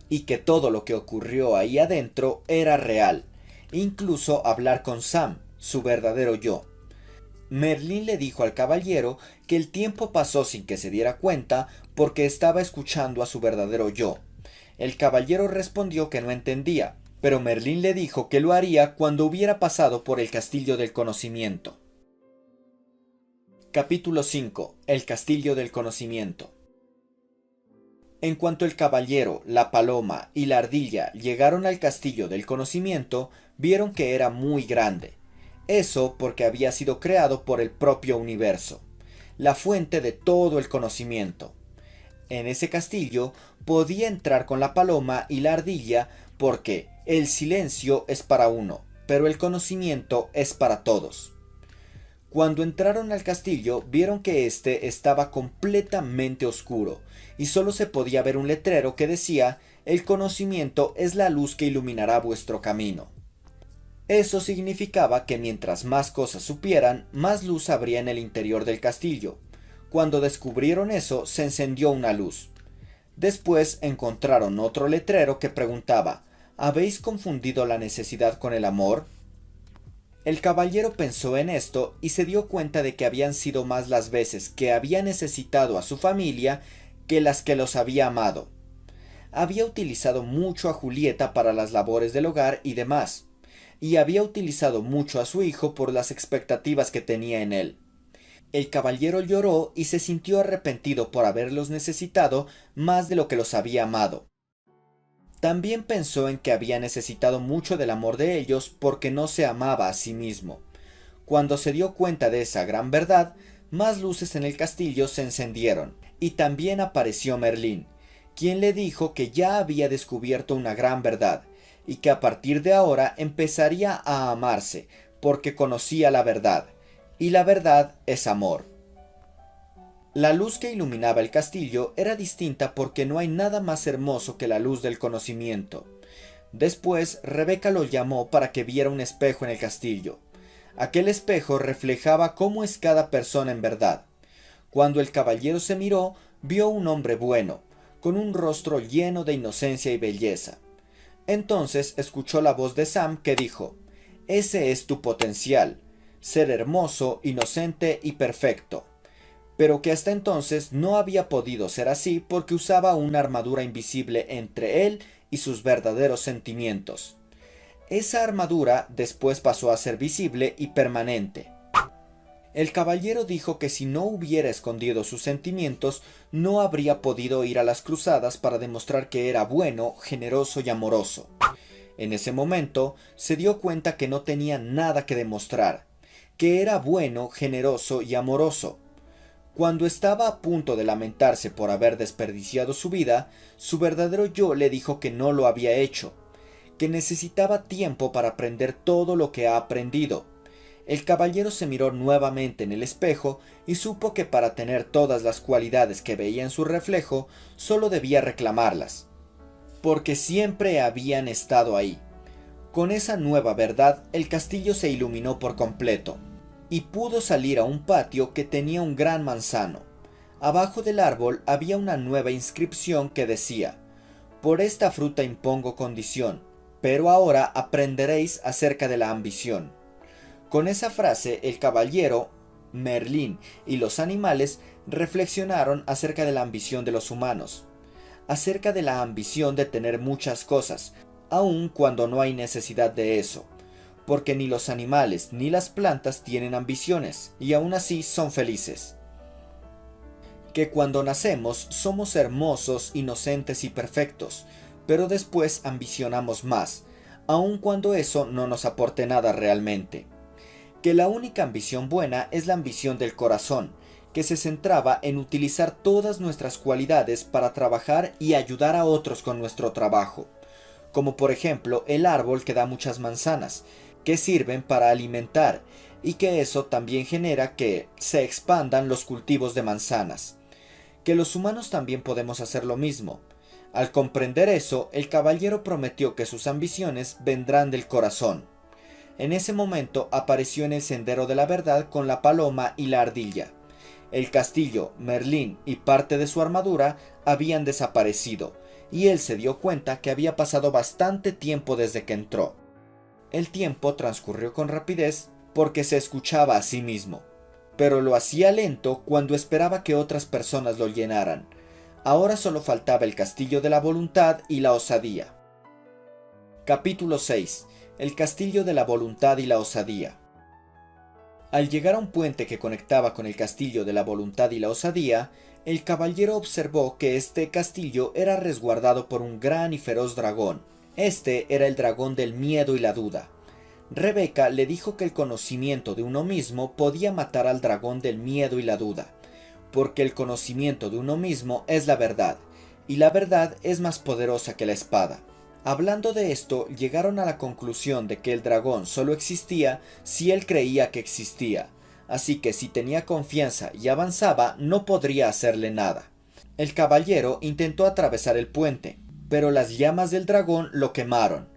y que todo lo que ocurrió ahí adentro era real, incluso hablar con Sam, su verdadero yo. Merlín le dijo al caballero que el tiempo pasó sin que se diera cuenta porque estaba escuchando a su verdadero yo. El caballero respondió que no entendía, pero Merlín le dijo que lo haría cuando hubiera pasado por el castillo del conocimiento. Capítulo 5. El castillo del conocimiento. En cuanto el caballero, la paloma y la ardilla llegaron al castillo del conocimiento, vieron que era muy grande. Eso porque había sido creado por el propio universo, la fuente de todo el conocimiento. En ese castillo podía entrar con la paloma y la ardilla porque el silencio es para uno, pero el conocimiento es para todos. Cuando entraron al castillo, vieron que éste estaba completamente oscuro y solo se podía ver un letrero que decía: «El conocimiento es la luz que iluminará vuestro camino». Eso significaba que mientras más cosas supieran, más luz habría en el interior del castillo. Cuando descubrieron eso, se encendió una luz. Después encontraron otro letrero que preguntaba: ¿habéis confundido la necesidad con el amor? El caballero pensó en esto y se dio cuenta de que habían sido más las veces que había necesitado a su familia que las que los había amado. Había utilizado mucho a Julieta para las labores del hogar y demás, y había utilizado mucho a su hijo por las expectativas que tenía en él. El caballero lloró y se sintió arrepentido por haberlos necesitado más de lo que los había amado. También pensó en que había necesitado mucho del amor de ellos porque no se amaba a sí mismo. Cuando se dio cuenta de esa gran verdad, más luces en el castillo se encendieron, y también apareció Merlín, quien le dijo que ya había descubierto una gran verdad, y que a partir de ahora empezaría a amarse, porque conocía la verdad, y la verdad es amor. La luz que iluminaba el castillo era distinta porque no hay nada más hermoso que la luz del conocimiento. Después, Rebeca lo llamó para que viera un espejo en el castillo. Aquel espejo reflejaba cómo es cada persona en verdad. Cuando el caballero se miró, vio un hombre bueno, con un rostro lleno de inocencia y belleza. Entonces escuchó la voz de Sam que dijo: «Ese es tu potencial, ser hermoso, inocente y perfecto». Pero que hasta entonces no había podido ser así porque usaba una armadura invisible entre él y sus verdaderos sentimientos. Esa armadura después pasó a ser visible y permanente. El caballero dijo que si no hubiera escondido sus sentimientos, no habría podido ir a las cruzadas para demostrar que era bueno, generoso y amoroso. En ese momento se dio cuenta que no tenía nada que demostrar, que era bueno, generoso y amoroso. Cuando estaba a punto de lamentarse por haber desperdiciado su vida, su verdadero yo le dijo que no lo había hecho, que necesitaba tiempo para aprender todo lo que ha aprendido. El caballero se miró nuevamente en el espejo y supo que para tener todas las cualidades que veía en su reflejo, solo debía reclamarlas, porque siempre habían estado ahí. Con esa nueva verdad, el castillo se iluminó por completo, y pudo salir a un patio que tenía un gran manzano. Abajo del árbol había una nueva inscripción que decía: «Por esta fruta impongo condición, pero ahora aprenderéis acerca de la ambición». Con esa frase, el caballero, Merlín y los animales reflexionaron acerca de la ambición de los humanos, acerca de la ambición de tener muchas cosas, aun cuando no hay necesidad de eso, porque ni los animales ni las plantas tienen ambiciones, y aún así son felices. Que cuando nacemos somos hermosos, inocentes y perfectos, pero después ambicionamos más, aun cuando eso no nos aporte nada realmente. Que la única ambición buena es la ambición del corazón, que se centraba en utilizar todas nuestras cualidades para trabajar y ayudar a otros con nuestro trabajo, como por ejemplo el árbol que da muchas manzanas, que sirven para alimentar, y que eso también genera que se expandan los cultivos de manzanas. Que los humanos también podemos hacer lo mismo. Al comprender eso, el caballero prometió que sus ambiciones vendrán del corazón. En ese momento apareció en el sendero de la verdad con la paloma y la ardilla. El castillo, Merlín y parte de su armadura habían desaparecido, y él se dio cuenta que había pasado bastante tiempo desde que entró. El tiempo transcurrió con rapidez porque se escuchaba a sí mismo, pero lo hacía lento cuando esperaba que otras personas lo llenaran. Ahora solo faltaba el castillo de la voluntad y la osadía. Capítulo 6. El castillo de la voluntad y la osadía. Al llegar a un puente que conectaba con el castillo de la voluntad y la osadía, el caballero observó que este castillo era resguardado por un gran y feroz dragón. Este era el dragón del miedo y la duda. Rebeca le dijo que el conocimiento de uno mismo podía matar al dragón del miedo y la duda, porque el conocimiento de uno mismo es la verdad, y la verdad es más poderosa que la espada. Hablando de esto, llegaron a la conclusión de que el dragón solo existía si él creía que existía, así que si tenía confianza y avanzaba, no podría hacerle nada. El caballero intentó atravesar el puente, pero las llamas del dragón lo quemaron,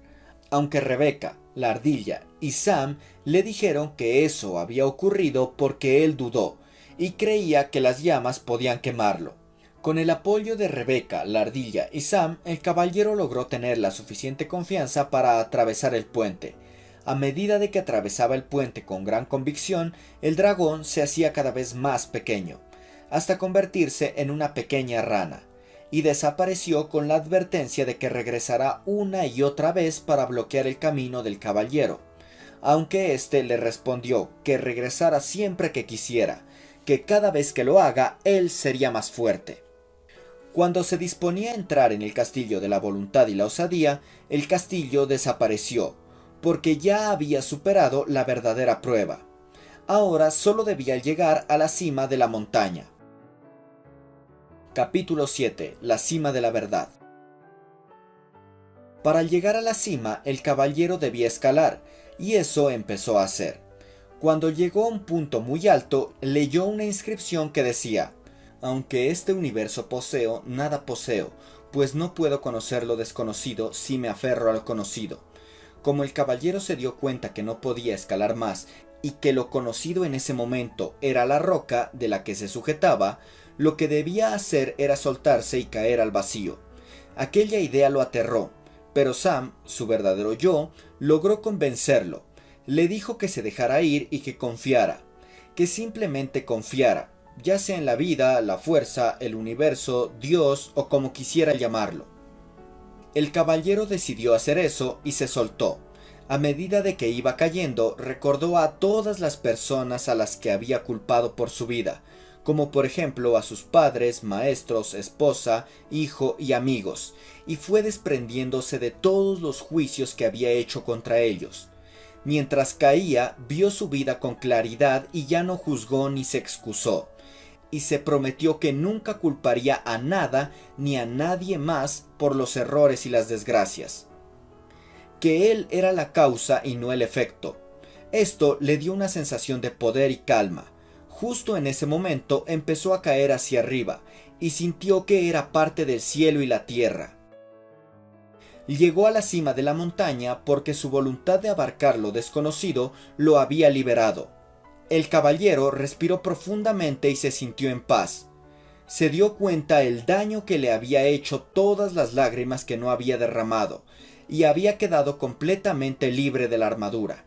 aunque Rebeca, la ardilla y Sam le dijeron que eso había ocurrido porque él dudó y creía que las llamas podían quemarlo. Con el apoyo de Rebeca, la ardilla y Sam, el caballero logró tener la suficiente confianza para atravesar el puente. A medida de que atravesaba el puente con gran convicción, el dragón se hacía cada vez más pequeño, hasta convertirse en una pequeña rana, y desapareció con la advertencia de que regresará una y otra vez para bloquear el camino del caballero, aunque éste le respondió que regresara siempre que quisiera, que cada vez que lo haga, él sería más fuerte. Cuando se disponía a entrar en el castillo de la voluntad y la osadía, el castillo desapareció, porque ya había superado la verdadera prueba. Ahora solo debía llegar a la cima de la montaña. Capítulo 7. La cima de la verdad. Para llegar a la cima, el caballero debía escalar, y eso empezó a hacer. Cuando llegó a un punto muy alto, leyó una inscripción que decía: «Aunque este universo poseo, nada poseo, pues no puedo conocer lo desconocido si me aferro a lo conocido». Como el caballero se dio cuenta que no podía escalar más y que lo conocido en ese momento era la roca de la que se sujetaba, lo que debía hacer era soltarse y caer al vacío. Aquella idea lo aterró, pero Sam, su verdadero yo, logró convencerlo. Le dijo que se dejara ir y que confiara, que simplemente confiara, ya sea en la vida, la fuerza, el universo, Dios o como quisiera llamarlo. El caballero decidió hacer eso y se soltó. A medida de que iba cayendo, recordó a todas las personas a las que había culpado por su vida, como por ejemplo a sus padres, maestros, esposa, hijo y amigos, y fue desprendiéndose de todos los juicios que había hecho contra ellos. Mientras caía, vio su vida con claridad y ya no juzgó ni se excusó, y se prometió que nunca culparía a nada ni a nadie más por los errores y las desgracias. Que él era la causa y no el efecto. Esto le dio una sensación de poder y calma. Justo en ese momento empezó a caer hacia arriba y sintió que era parte del cielo y la tierra. Llegó a la cima de la montaña porque su voluntad de abarcar lo desconocido lo había liberado. El caballero respiró profundamente y se sintió en paz. Se dio cuenta el daño que le había hecho todas las lágrimas que no había derramado, y había quedado completamente libre de la armadura.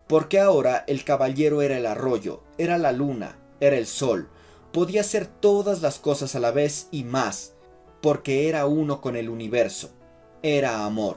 Porque ahora el caballero era el arroyo, era la luna, era el sol, podía hacer todas las cosas a la vez y más, porque era uno con el universo, era amor.